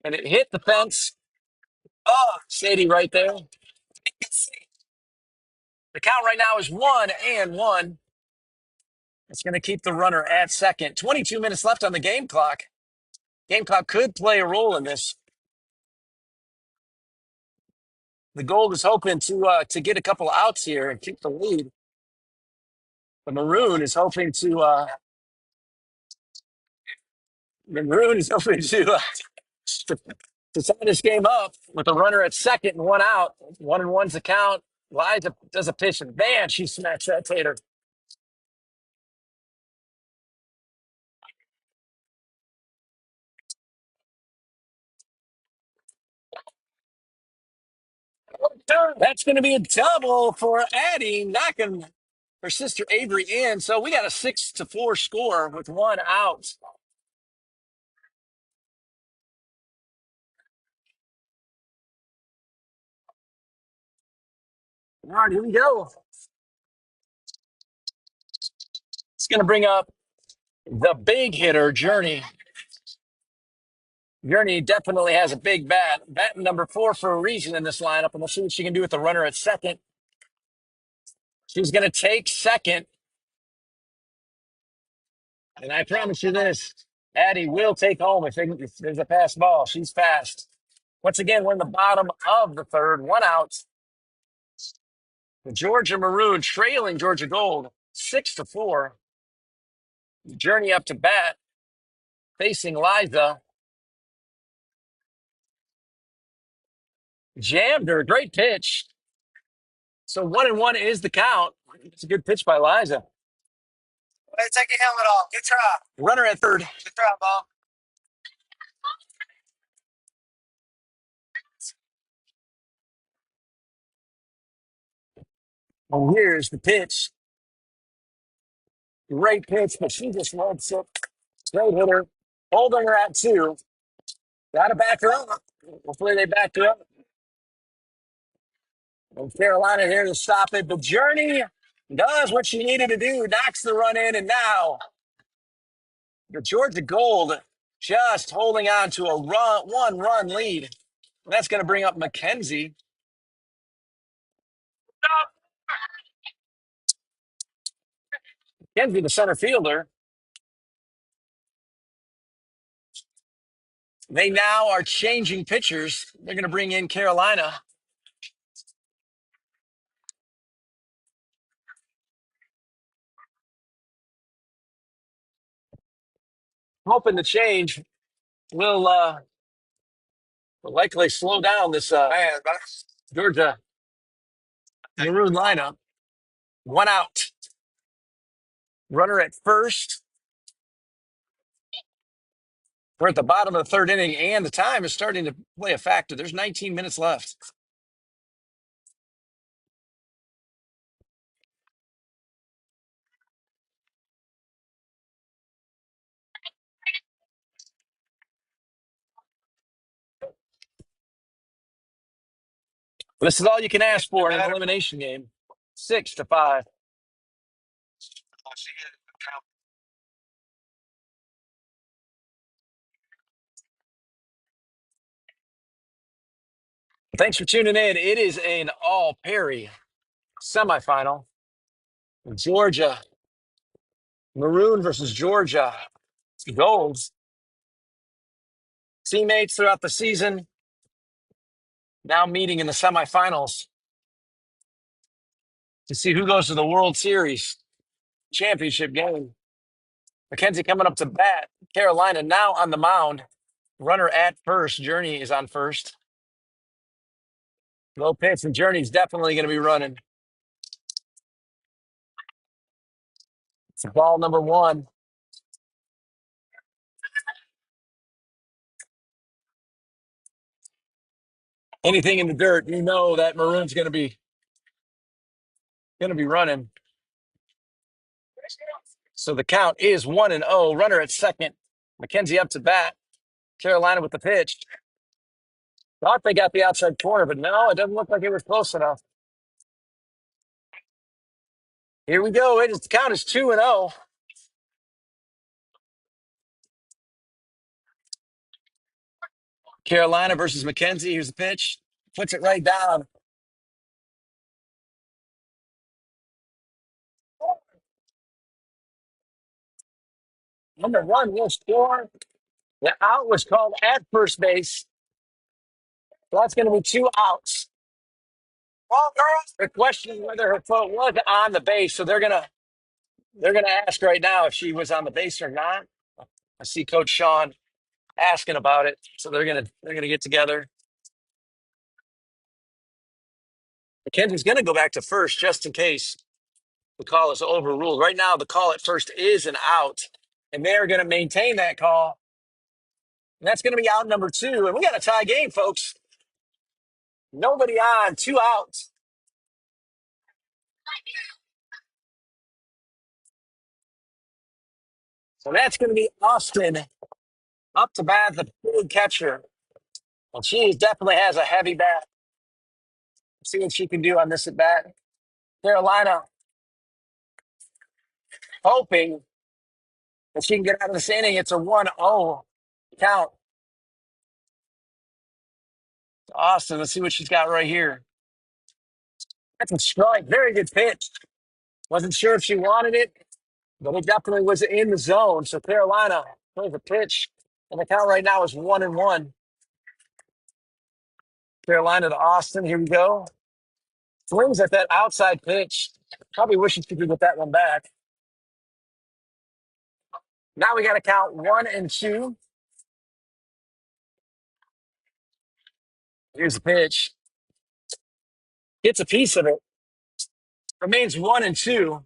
And it hit the fence. Oh, Sadie right there. The count right now is 1-1. It's going to keep the runner at second. 22 minutes left on the game clock. Game clock could play a role in this. The Gold is hoping to get a couple outs here and keep the lead. The Maroon is hoping to to tie this game up with a runner at second and 1 out. 1-1's the count. Liza does a pitch and man, she smacks that tater. That's going to be a double for Addie, knocking her sister Avery in. So we got a 6-4 score with 1 out. All right, here we go. It's going to bring up the big hitter, Journey. Journey definitely has a big bat. Bat number 4 for a reason in this lineup, and we'll see what she can do with the runner at second. She's going to take second. And I promise you this, Addie will take home if there's a pass ball. She's fast. Once again, we're in the bottom of the third, one out. The Georgia Maroon trailing Georgia Gold 6-4. Journey up to bat, facing Liza. Jammed her. Great pitch. So 1-1 is the count. It's a good pitch by Liza. Hey, take your helmet off. Good try. Runner at third. Good try, Bob. And here's the pitch. Great pitch, but she just lets it. Great hitter. Holding her at two. Got to back her up. Hopefully they back her up. And Carolina here to stop it. But Journey does what she needed to do. Knocks the run in. And now the Georgia Gold just holding on to a one-run lead. And that's going to bring up McKenzie. McKenzie, the center fielder. They now are changing pitchers. They're going to bring in Carolina. Hoping the change will likely slow down this Georgia Maroon lineup. One out. Runner at first. We're at the bottom of the third inning, and the time is starting to play a factor. There's 19 minutes left. This is all you can ask for in an elimination game. 6-5. Thanks for tuning in. It is an all Perry semifinal. Georgia Maroon versus Georgia Gold. Teammates throughout the season, now meeting in the semifinals to see who goes to the World Series championship game. McKenzie coming up to bat. Carolina now on the mound. Runner at first. Journey is on first. Low pitch, and Journey's definitely going to be running. It's ball number one. Anything in the dirt, you know that Maroon's going to be running. So the count is 1-0. Runner at second. McKenzie up to bat. Carolina with the pitch. Thought they got the outside corner, but no, it doesn't look like it was close enough. Here we go. The count is 2-0. Carolina versus McKenzie. Here's the pitch. Puts it right down. Number one will score. The out was called at first base. So that's going to be two outs. Well, girls, they're questioning whether her foot was on the base, so they're gonna ask right now if she was on the base or not. I see Coach Sean asking about it, so they're gonna get together. McKenzie's gonna go back to first just in case the call is overruled. Right now, the call at first is an out, and they're gonna maintain that call. And that's gonna be out number two, and we got a tie game, folks. Nobody on, two outs. So that's going to be Austin up to bat, the big catcher. And she definitely has a heavy bat. See what she can do on this at bat. Carolina hoping that she can get out of this inning. It's a 1-0 count. Austin, let's see what she's got right here. That's a strike. Very good pitch. Wasn't sure if she wanted it, but it definitely was in the zone. So Carolina plays a pitch. And the count right now is 1-1. Carolina to Austin. Here we go. Swings at that outside pitch. Probably wishing she could get that one back. Now we got to count 1-2. Here's the pitch. Gets a piece of it. Remains 1-2.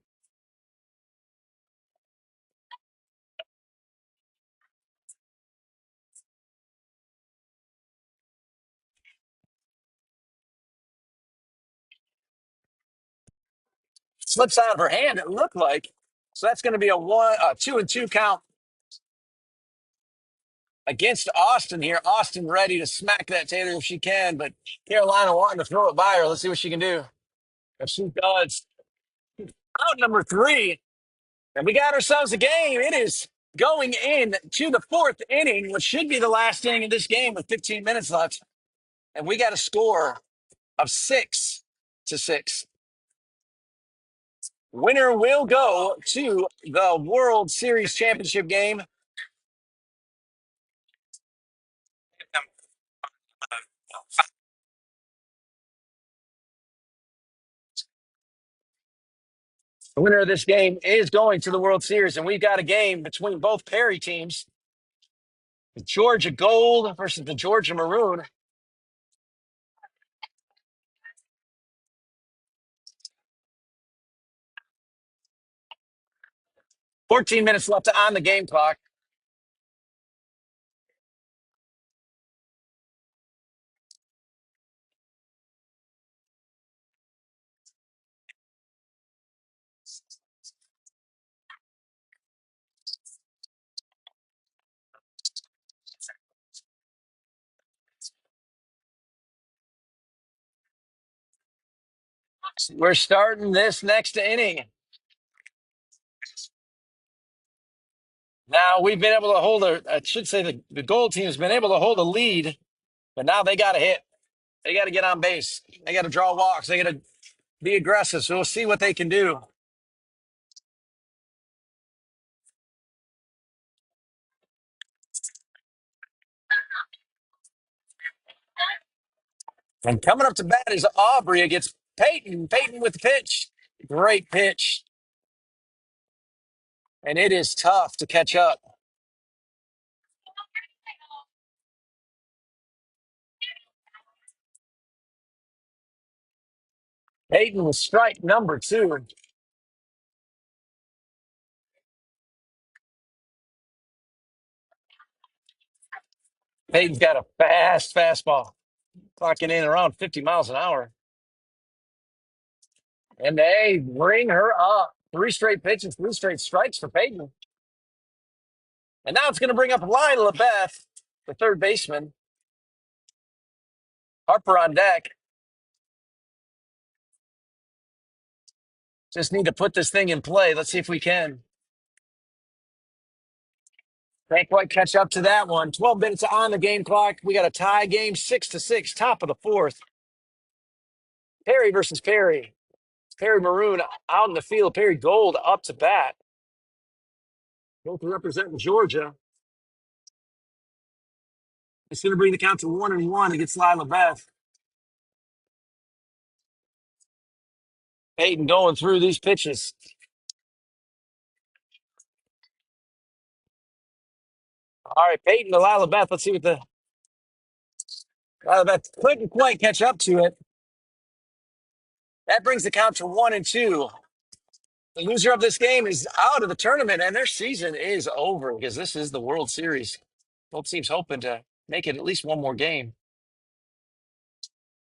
Slips out of her hand, it looked like. So that's going to be a 2-2 count against Austin here. Austin ready to smack that Taylor if she can, but Carolina wanting to throw it by her. Let's see what she can do. If she does, out number 3. And we got ourselves a game. It is going in to the 4th inning, which should be the last inning of this game with 15 minutes left. And we got a score of 6-6. Winner will go to the World Series championship game. The winner of this game is going to the World Series, and we've got a game between both Perry teams. The Georgia Gold versus the Georgia Maroon. 14 minutes left on the game clock. We're starting this next inning. Now we've been able to hold I should say the Gold team has been able to hold a lead, but now they got to hit. They got to get on base. They got to draw walks. They got to be aggressive. So we'll see what they can do. And coming up to bat is Aubrey against Peyton. Peyton with the pitch. Great pitch. And it is tough to catch up. Peyton with strike number 2. Peyton's got a fast fastball, clocking in around 50 miles an hour. And they bring her up. 3 straight pitches, 3 straight strikes for Peyton. And now it's going to bring up Lila Beth, the third baseman. Harper on deck. Just need to put this thing in play. Let's see if we can. Can't quite catch up to that one. 12 minutes on the game clock. We got a tie game, 6-6, top of the 4th. Perry versus Perry. Perry Maroon out in the field. Perry Gold up to bat. Both representing Georgia. It's going to bring the count to 1-1 against Lila Beth. Peyton going through these pitches. All right, Peyton to Lila Beth. Let's see what the Lila Beth couldn't quite catch up to it. That brings the count to 1-2. The loser of this game is out of the tournament, and their season is over because this is the World Series. Both teams hoping to make it at least one more game.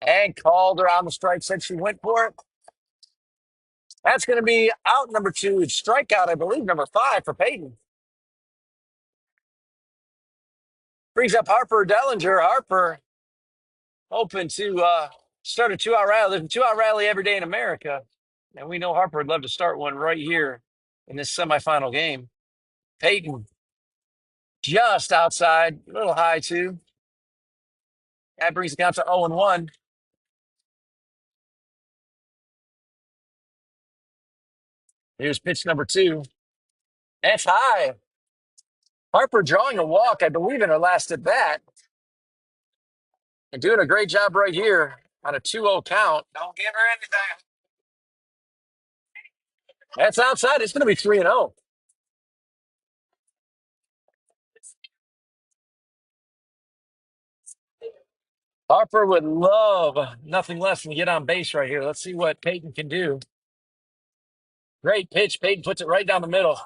And called her on the strike, said she went for it. That's going to be out number 2. It's strikeout, I believe, number 5 for Peyton. Brings up Harper Dellinger. Harper hoping to start a 2-out rally. There's a 2-out rally every day in America. And we know Harper would love to start one right here in this semifinal game. Peyton just outside, a little high too. That brings the count to 0-1. Here's pitch number 2. That's high. Harper drawing a walk, I believe, in her last at bat. And doing a great job right here on a 2-0 count. Don't give her anything. That's outside. It's going to be 3-0. Harper would love nothing less than to get on base right here. Let's see what Peyton can do. Great pitch. Peyton puts it right down the middle.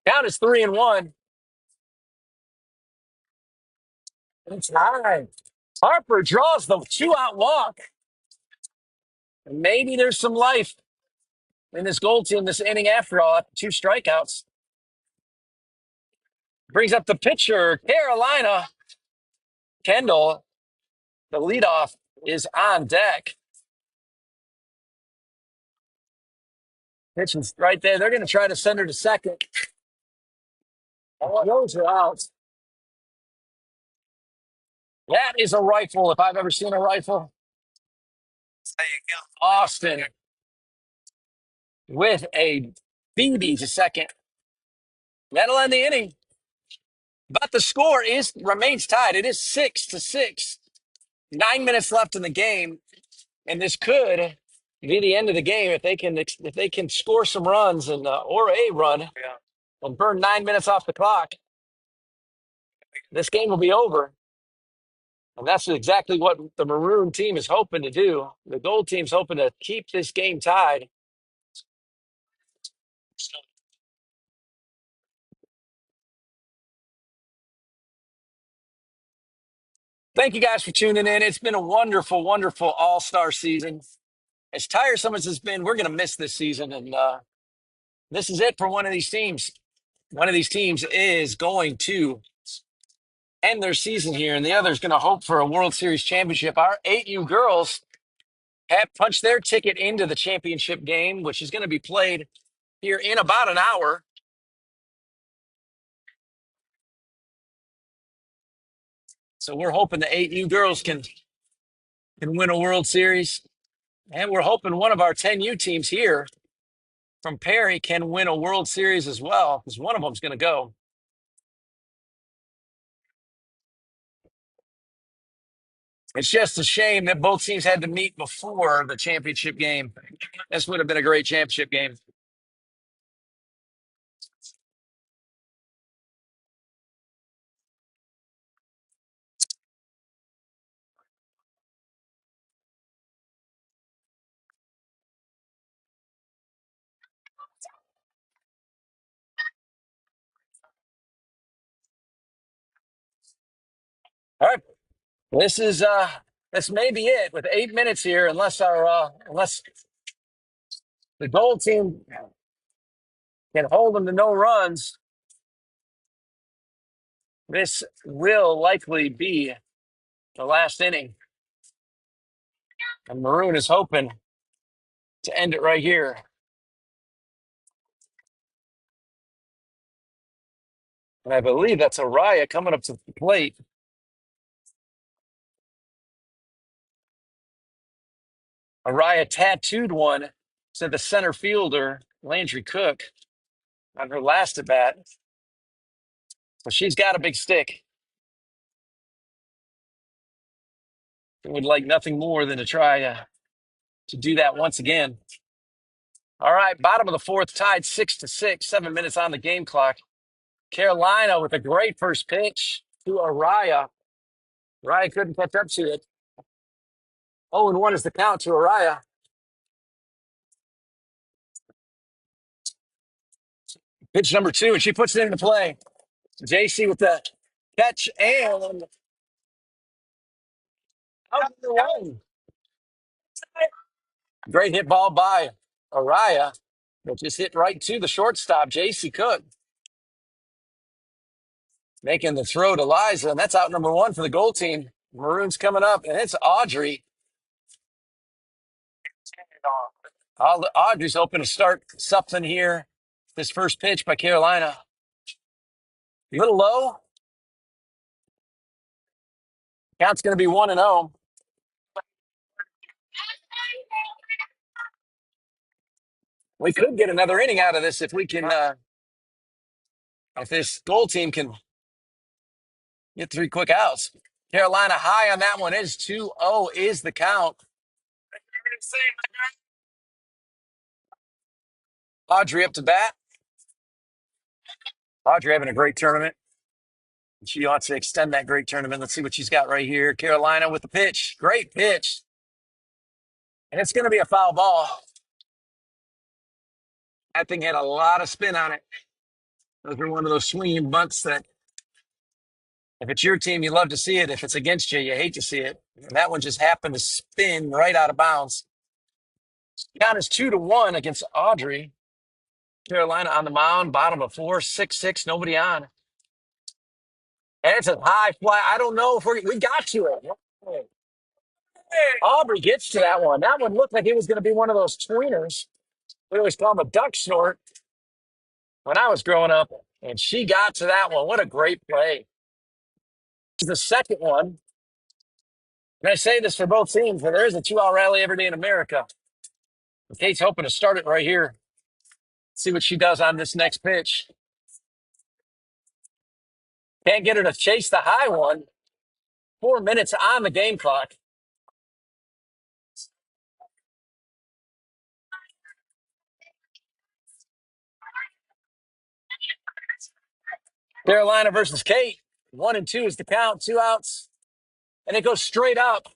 Count is 3-1. It's high. Harper draws the 2-out walk. And maybe there's some life in this Gold team this inning after all, after 2 strikeouts. Brings up the pitcher, Carolina. Kendall, the leadoff, is on deck. Pitch is right there. They're going to try to send her to second. Those are out. That is a rifle if I've ever seen a rifle. Austin with a BB to second. That'll end the inning. But the score remains tied. It is 6-6. 9 minutes left in the game, and this could be the end of the game if they can score some runs and or a run and burn 9 minutes off the clock. This game will be over, and that's exactly what the Maroon team is hoping to do. The Gold team's hoping to keep this game tied. Thank you guys for tuning in. It's been a wonderful, wonderful all-star season. As tiresome as it's been, we're going to miss this season, and this is it for one of these teams. One of these teams is going to end their season here, and the other is going to hope for a World Series championship. Our 8U girls have punched their ticket into the championship game, which is going to be played here in about an hour. So we're hoping the 8U girls can win a World Series, and we're hoping one of our 10U teams here from Perry can win a World Series as well, because one of them's going to go. It's just a shame that both teams had to meet before the championship game. This would have been a great championship game. All right. This may be it with 8 minutes here, unless the Gold team can hold them to no runs. This will likely be the last inning. And Maroon is hoping to end it right here. And I believe that's Araya coming up to the plate. Araya tattooed one to the center fielder, Landry Cook, on her last at bat. So she's got a big stick. Would like nothing more than to try to do that once again. All right, bottom of the fourth, tied 6-6, 7 minutes on the game clock. Carolina with a great first pitch to Araya. Araya couldn't catch up to it. 0-1 is the count to Araya. Pitch number 2, and she puts it into play. JC with the catch and out the one. Great hit ball by Araya, but just hit right to the shortstop, JC Cook. Making the throw to Liza, and that's out number 1 for the Gold team. Maroon's coming up, and it's Audrey. Audrey's hoping to start something here. This first pitch by Carolina. A little low. Count's going to be 1-0. We could get another inning out of this if we can, if this gold team can get 3 quick outs. Carolina high on that one is 2-0 is the count. Audrey up to bat. Audrey having a great tournament. She ought to extend that great tournament. Let's see what she's got right here. Carolina with the pitch. Great pitch. And it's going to be a foul ball. That thing had a lot of spin on it. Those are one of those swinging bunts that if it's your team, you love to see it. If it's against you, you hate to see it. And that one just happened to spin right out of bounds. Count is 2-1 against Audrey. Carolina on the mound, bottom of 4, 6-6, nobody on. And it's a high fly. I don't know if we got to it. Aubrey gets to that one. That one looked like it was going to be one of those tweeners. We always call them a duck snort when I was growing up. And she got to that one. What a great play. The second one. And I say this for both teams, but there is a 2-out rally every day in America. Kate's hoping to start it right here. See what she does on this next pitch. Can't get her to chase the high one. 4 minutes on the game clock. Carolina versus Kate. 1-2 is the count. 2 outs. And it goes straight up.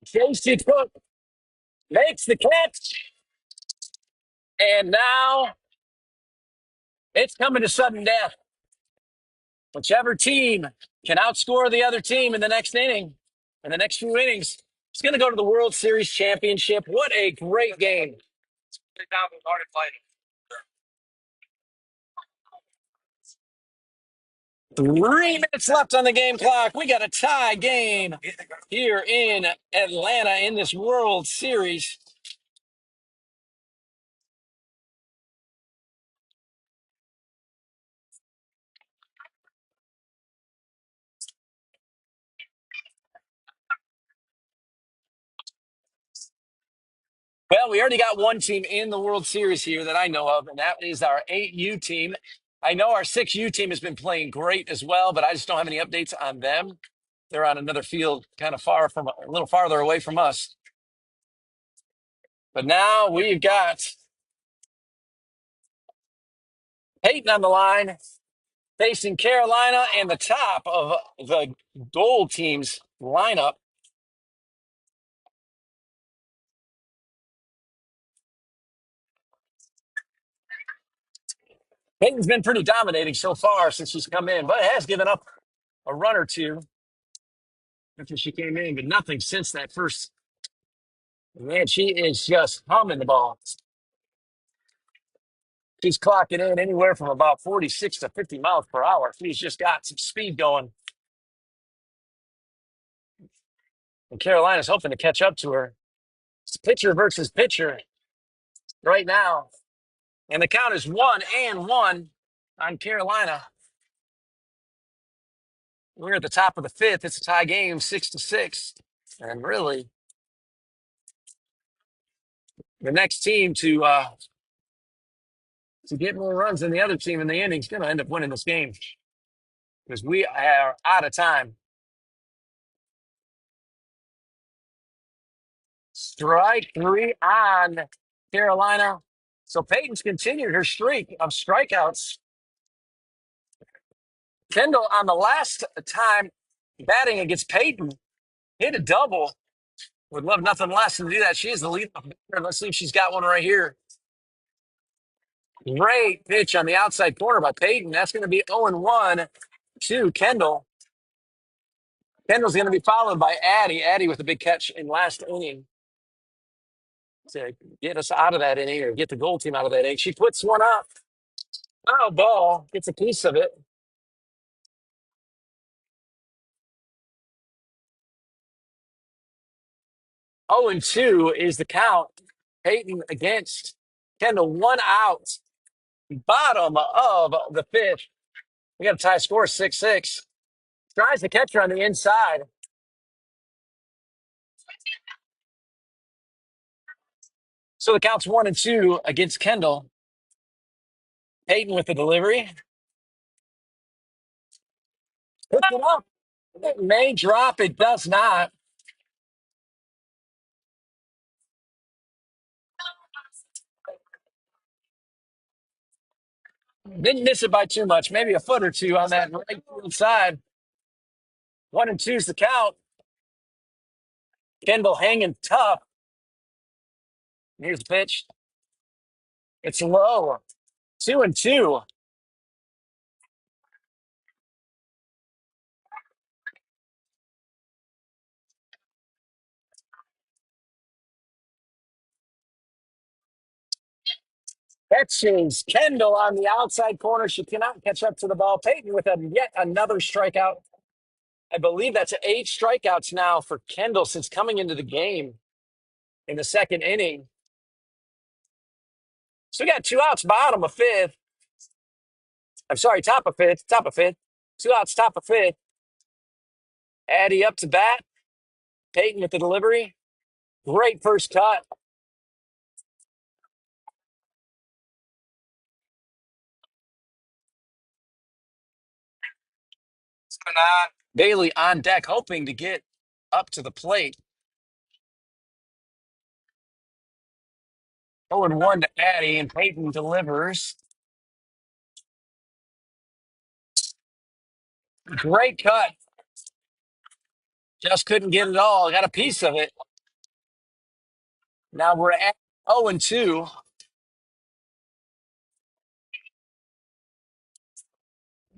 Casey Cook makes the catch. And now it's coming to sudden death. Whichever team can outscore the other team in the next inning, in the next few innings, is going to go to the World Series championship. What a great game. 3 minutes left on the game clock. We got a tie game here in Atlanta in this World Series. Well, we already got one team in the World Series here that I know of, and that is our 8U team. I know our 6U team has been playing great as well, but I just don't have any updates on them. They're on another field kind of far from, a little farther away from us. But now we've got Peyton on the line facing Carolina and the top of the gold team's lineup. Peyton's been pretty dominating so far since she's come in, but has given up a run or two after she came in, but nothing since that first. Man, she is just humming the ball. She's clocking in anywhere from about 46 to 50 miles per hour. She's just got some speed going. And Carolina's hoping to catch up to her. It's pitcher versus pitcher right now. And the count is 1-1 on Carolina. We're at the top of the 5th. It's a tie game, 6-6. And really, the next team to get more runs than the other team in the inning is going to end up winning this game because we are out of time. Strike 3 on Carolina. So Peyton's continued her streak of strikeouts. Kendall, on the last time batting against Peyton, hit a double. Would love nothing less than to do that. She is the lead. Let's see if she's got one right here. Great pitch on the outside corner by Peyton. That's going to be 0-1 to Kendall. Kendall's going to be followed by Addie. Addie with a big catch in last inning to get us out of that inning or get the gold team out of that inning. She puts one up. Foul ball. Gets a piece of it. Oh, and 2 is the count. Peyton against Kendall. 1 out. Bottom of the 5th. We got a tie score 6-6. Tries to catch her on the inside. So the count's 1-2 against Kendall. Peyton with the delivery. Picked it up. It may drop. It does not. Didn't miss it by too much. Maybe a foot or two on that right field side. 1-2's the count. Kendall hanging tough. Here's the pitch. It's low. 2-2. Catches Kendall on the outside corner. She cannot catch up to the ball. Peyton with yet another strikeout. I believe that's 8 strikeouts now for Kendall since coming into the game in the second inning. So we got 2 outs, bottom of 5th. I'm sorry, top of 5th. Top of 5th. 2 outs, top of 5th. Addy up to bat. Peyton with the delivery. Great first cut. Bailey on deck, hoping to get up to the plate. 0-1 to Addy, and Peyton delivers. Great cut. Just couldn't get it all. Got a piece of it. Now we're at 0-2.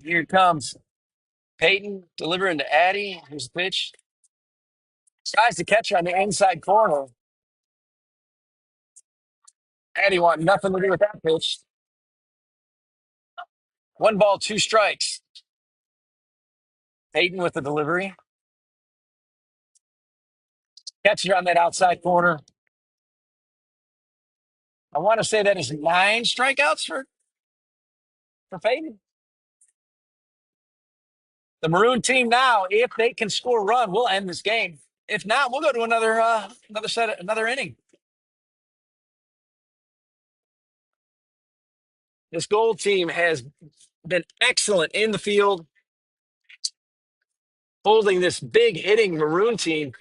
Here comes Peyton delivering to Addy. Here's the pitch. Tries to catch on the inside corner. Addy want nothing to do with that pitch. 1 ball, 2 strikes. Peyton with the delivery. Catcher on that outside corner. I want to say that is 9 strikeouts for Peyton. The Maroon team now, if they can score a run, we'll end this game. If not, we'll go to another inning. This Gold team has been excellent in the field, holding this big hitting Maroon team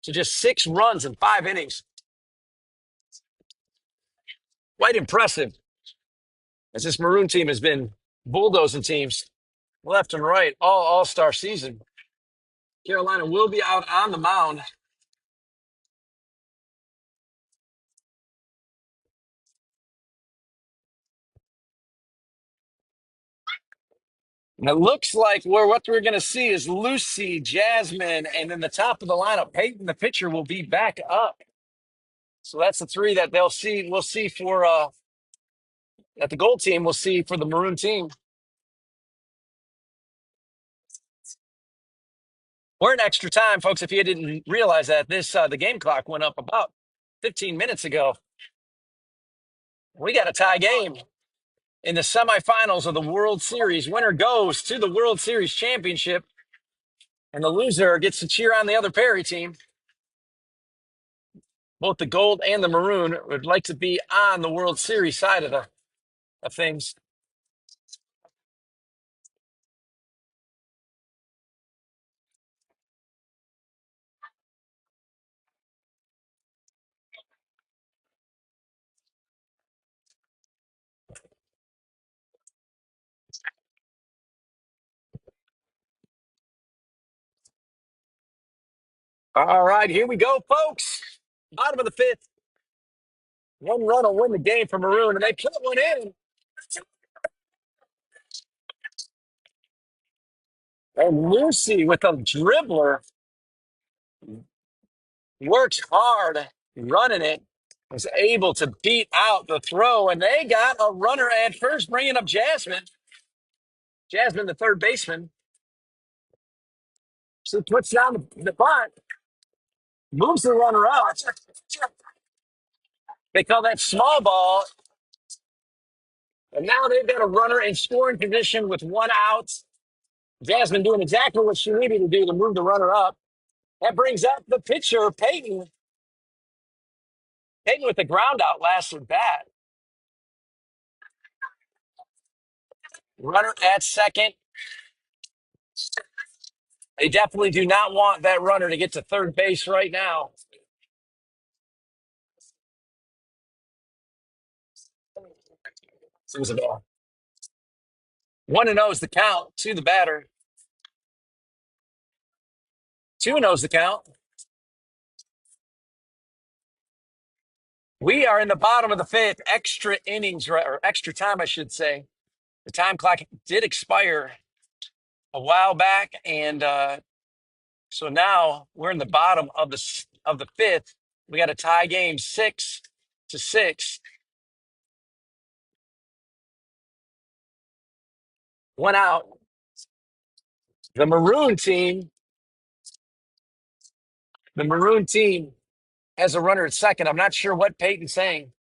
to just 6 runs in 5 innings. Quite impressive, as this Maroon team has been bulldozing teams left and right all-star season. Carolina will be out on the mound. And it looks like what we're going to see is Lucy, Jasmine, and then the top of the lineup, Peyton, the pitcher, will be back up. So that's the 3 that they'll see. We'll see for that the Gold team will see for the Maroon team. We're in extra time, folks. If you didn't realize that, the game clock went up about 15 minutes ago. We got a tie game in the semifinals of the World Series. Winner goes to the World Series championship, and the loser gets to cheer on the other Perry team. Both the Gold and the Maroon would like to be on the World Series side of things. All right, here we go, folks. Bottom of the 5th. 1 run will win the game for Maroon, and they put one in. And Lucy with a dribbler works hard running it, was able to beat out the throw, and they got a runner at first, bringing up Jasmine. Jasmine, the third baseman. She puts down the bunt, moves the runner out. They call that small ball. And now they've got a runner in scoring position with 1 out. Jasmine doing exactly what she needed to do to move the runner up. That brings up the pitcher, Peyton. Peyton with the ground out last at bat. Runner at second. They definitely do not want that runner to get to third base right now. So it was a ball. 1-0 is the count to the batter. 2-0 is the count. We are in the bottom of the fifth, extra innings, or extra time, I should say. The time clock did expire a while back, and so now we're in the bottom of the fifth. We got a tie game, 6-6. One out. The Maroon team, the Maroon team has a runner at second. I'm not sure what Peyton's saying.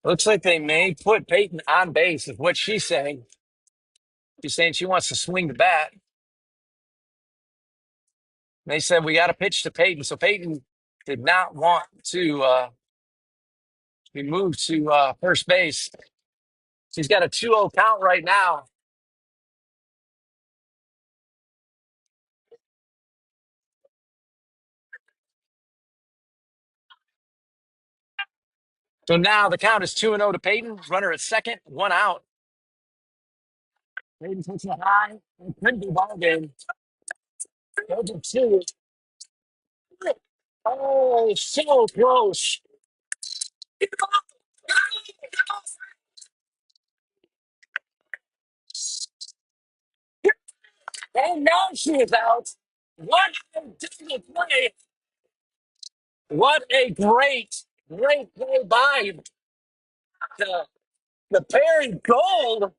Looks like they may put Peyton on base, is what she's saying. She's saying she wants to swing the bat. They said we got to pitch to Peyton. So Peyton did not want to be moved to first base. She's got a 2-0 count right now. So now the count is 2-0 to Peyton. Runner at second, one out. Peyton takes it high. It could be ball game. Those are two. Oh, so close. And now she is out. What a difficult play. What a great play by the, the Perry Gold.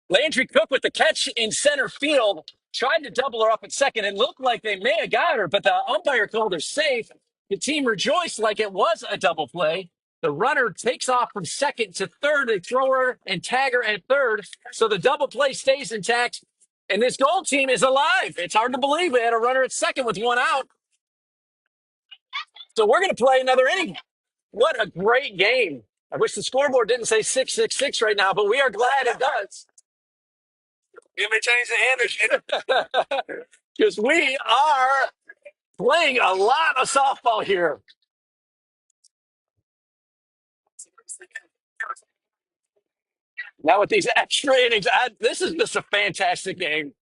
Landry Cook with the catch in center field. Tried to double her up at second. It looked like they may have got her, but the umpire called her safe. The team rejoiced like it was a double play. The runner takes off from second to third. They throw her and tag her at third. So the double play stays intact. And this Gold team is alive. It's hard to believe we had a runner at second with one out. So we're going to play another inning. What a great game. I wish the scoreboard didn't say 6-6-6 right now, but we are glad it does. You may change the energy. Because we are playing a lot of softball here. Now with these extra innings, this is just a fantastic game.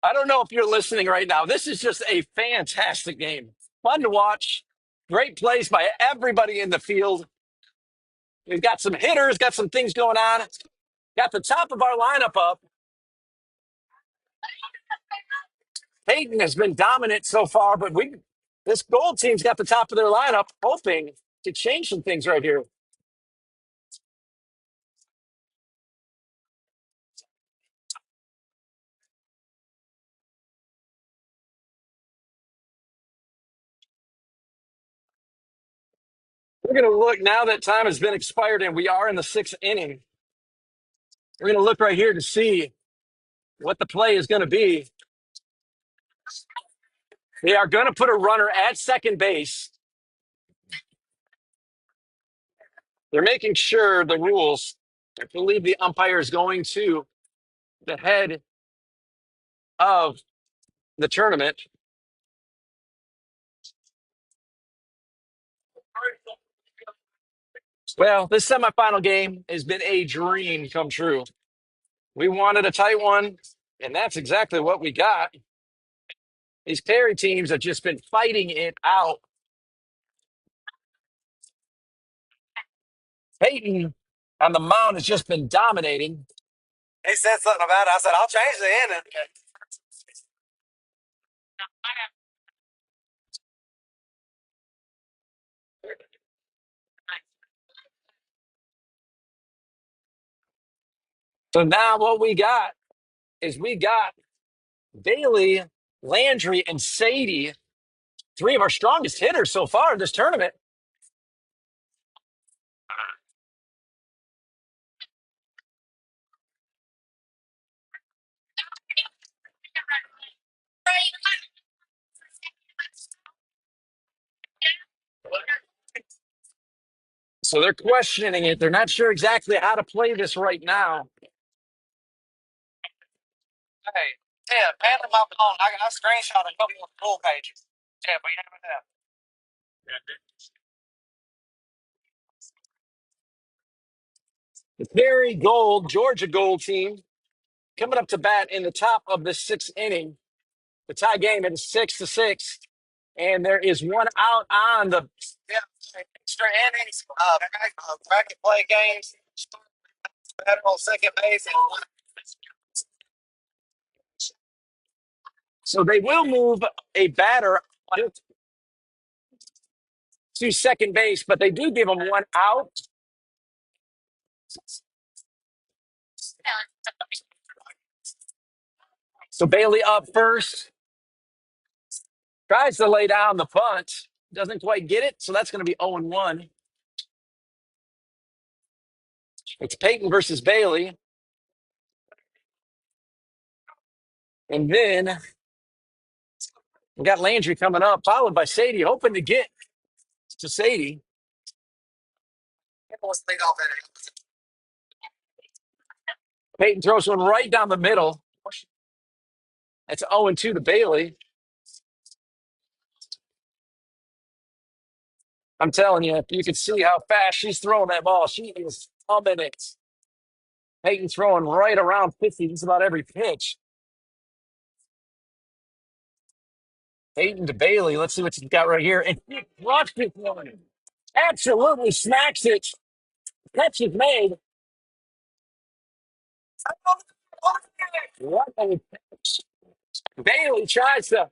I don't know if you're listening right now. This is just a fantastic game. Fun to watch. Great plays by everybody in the field. We've got some hitters, got some things going on. Got the top of our lineup up. Peyton has been dominant so far, but this Gold team's got the top of their lineup, hoping to change some things right here. We're going to look now that time has been expired and we are in the sixth inning. We're going to look right here to see what the play is going to be. They are going to put a runner at second base. They're making sure the rules. I believe the umpire is going to the head of the tournament. Well, this semifinal game has been a dream come true. We wanted a tight one, and that's exactly what we got. These Perry teams have just been fighting it out. Peyton on the mound has just been dominating. He said something about it. I said, I'll change the ending. So now what we got is we got Bailey, Landry, and Sadie Three of our strongest hitters so far in this tournament. So they're questioning it. They're not sure exactly how to play this right now. Hey, yeah, pan on my phone. I screenshot a couple of full pages. Yeah, but you haven't have. The Perry Gold, Georgia Gold team coming up to bat in the top of the sixth inning. The tie game is 6-6, and there is one out on the. Yeah, extra innings, bracket play games, better on second base, and So they will move a batter to second base, but they do give him one out. So Bailey up first, tries to lay down the punt, doesn't quite get it. So that's going to be 0-1. It's Peyton versus Bailey. And then we got Landry coming up, followed by Sadie, hoping to get to Sadie. let's lead off inning. Peyton throws one right down the middle. That's 0-2 to Bailey. I'm telling you, if you can see how fast she's throwing that ball, she is humming it. Peyton's throwing right around 50 just about every pitch. Peyton to Bailey. Let's see what she's got right here. And she crushed this one. Absolutely smacks it. Catch is made. What a catch. Bailey tries to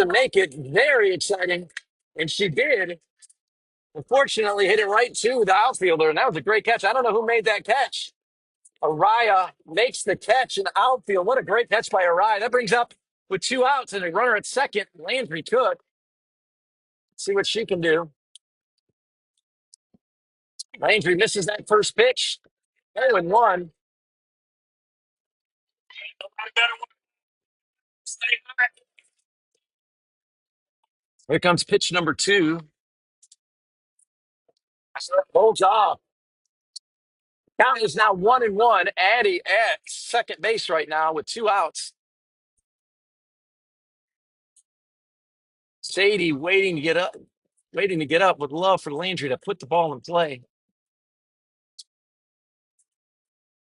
make it very exciting, and she did. Unfortunately, hit it right to the outfielder, and that was a great catch. I don't know who made that catch. Araya makes the catch in the outfield. What a great catch by Araya. That brings up with two outs and a runner at second. Landry Cook. See what she can do. Landry misses that first pitch. 0-1. Here comes pitch number two. Holds off. Count is now 1-1. Addie at second base right now with two outs. Sadie waiting to get up. With love for Landry to put the ball in play.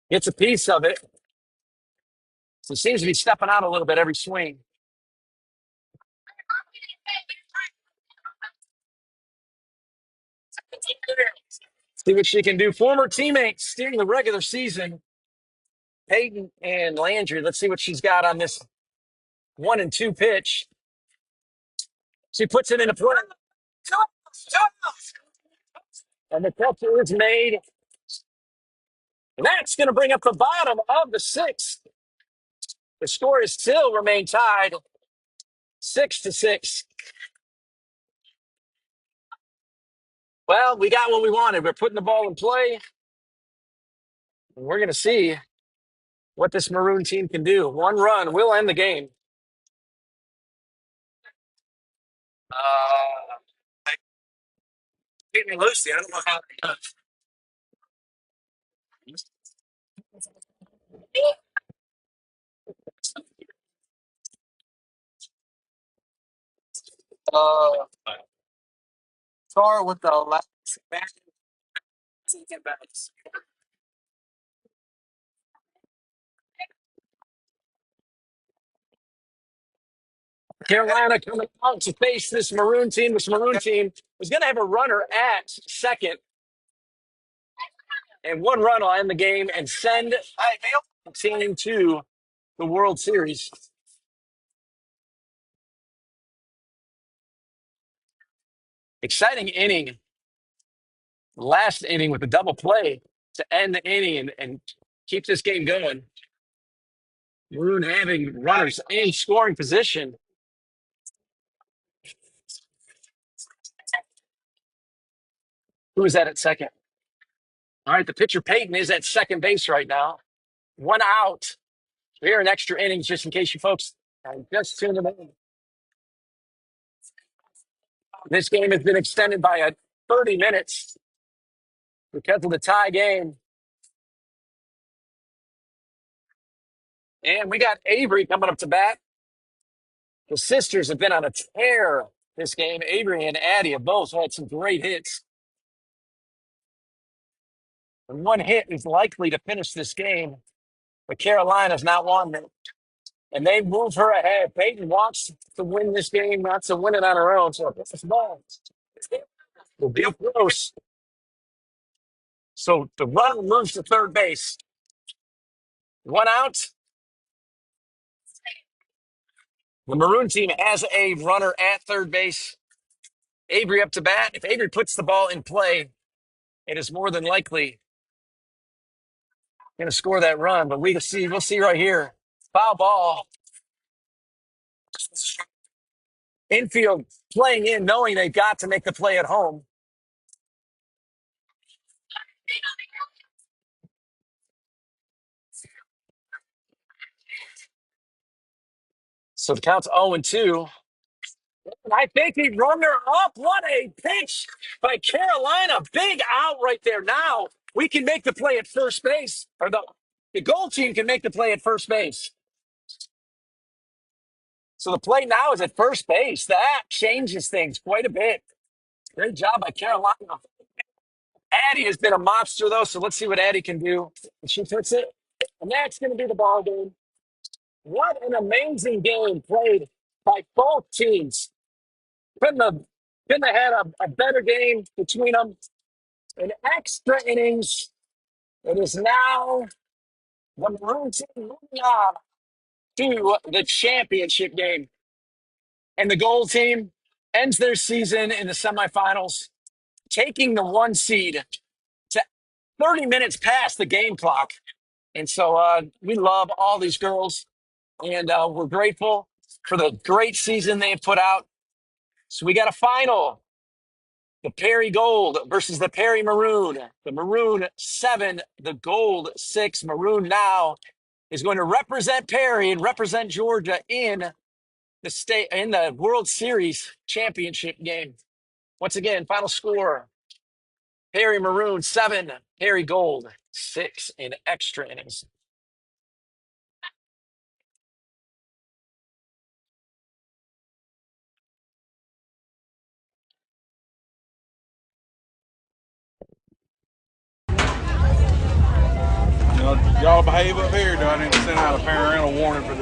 Gets a piece of it. So seems to be stepping out a little bit every swing. See what she can do. Former teammates during the regular season, Peyton and Landry. Let's see what she's got on this 1-2 pitch. She puts it into play. And the catch is made. And that's going to bring up the bottom of the sixth. The score is still remain tied 6-6. Well, we got what we wanted. We're putting the ball in play. And we're going to see what this Maroon team can do. One run will end the game. Beat me loosely. I don't know how. Start with the last back. Carolina coming out to face this Maroon team. This Maroon team was going to have a runner at second. And one run will end the game and send the team to the World Series. Exciting inning. Last inning with a double play to end the inning and keep this game going. Maroon having runners in scoring position. Who is that at second? All right, the pitcher Peyton is at second base right now. One out. We're in extra innings, just in case you folks just tuned in. This game has been extended by 30 minutes because of the tie game. And we got Avery coming up to bat. The sisters have been on a tear this game. Avery and Addie have both had some great hits. And one hit is likely to finish this game, but Carolina's not won it. And they move her ahead. Peyton wants to win this game, not to win it on her own. So this ball will be close. So the runner moves to third base. One out. The Maroon team has a runner at third base. Avery up to bat. If Avery puts the ball in play, it is more than likely going to score that run. But we'll see right here. Foul ball. Infield playing in, knowing they've got to make the play at home. So the count's 0-2. And I think he run her up. What a pitch by Carolina. Big out right there. Now we can make the play at first base. Or the gold team can make the play at first base. So the play now is at first base. That changes things quite a bit. Great job by Carolina. Addie has been a monster, though, so let's see what Addie can do. And she puts it, and that's going to be the ball game. What an amazing game played by both teams. Couldn't have had a better game between them. In extra innings, it is now the Maroon team moving on to the championship game. And the gold team ends their season in the semifinals, taking the one seed to 30 minutes past the game clock. And so we love all these girls, and we're grateful for the great season they've put out. So we got a final. The Perry Gold versus the Perry Maroon. The Maroon 7, the Gold 6. Maroon now is going to represent Perry and represent Georgia in the World Series championship game. Once again, final score: Perry Maroon 7, Perry Gold 6 in extra innings. Y'all behave up here. Do I need to send out a parental warning for this?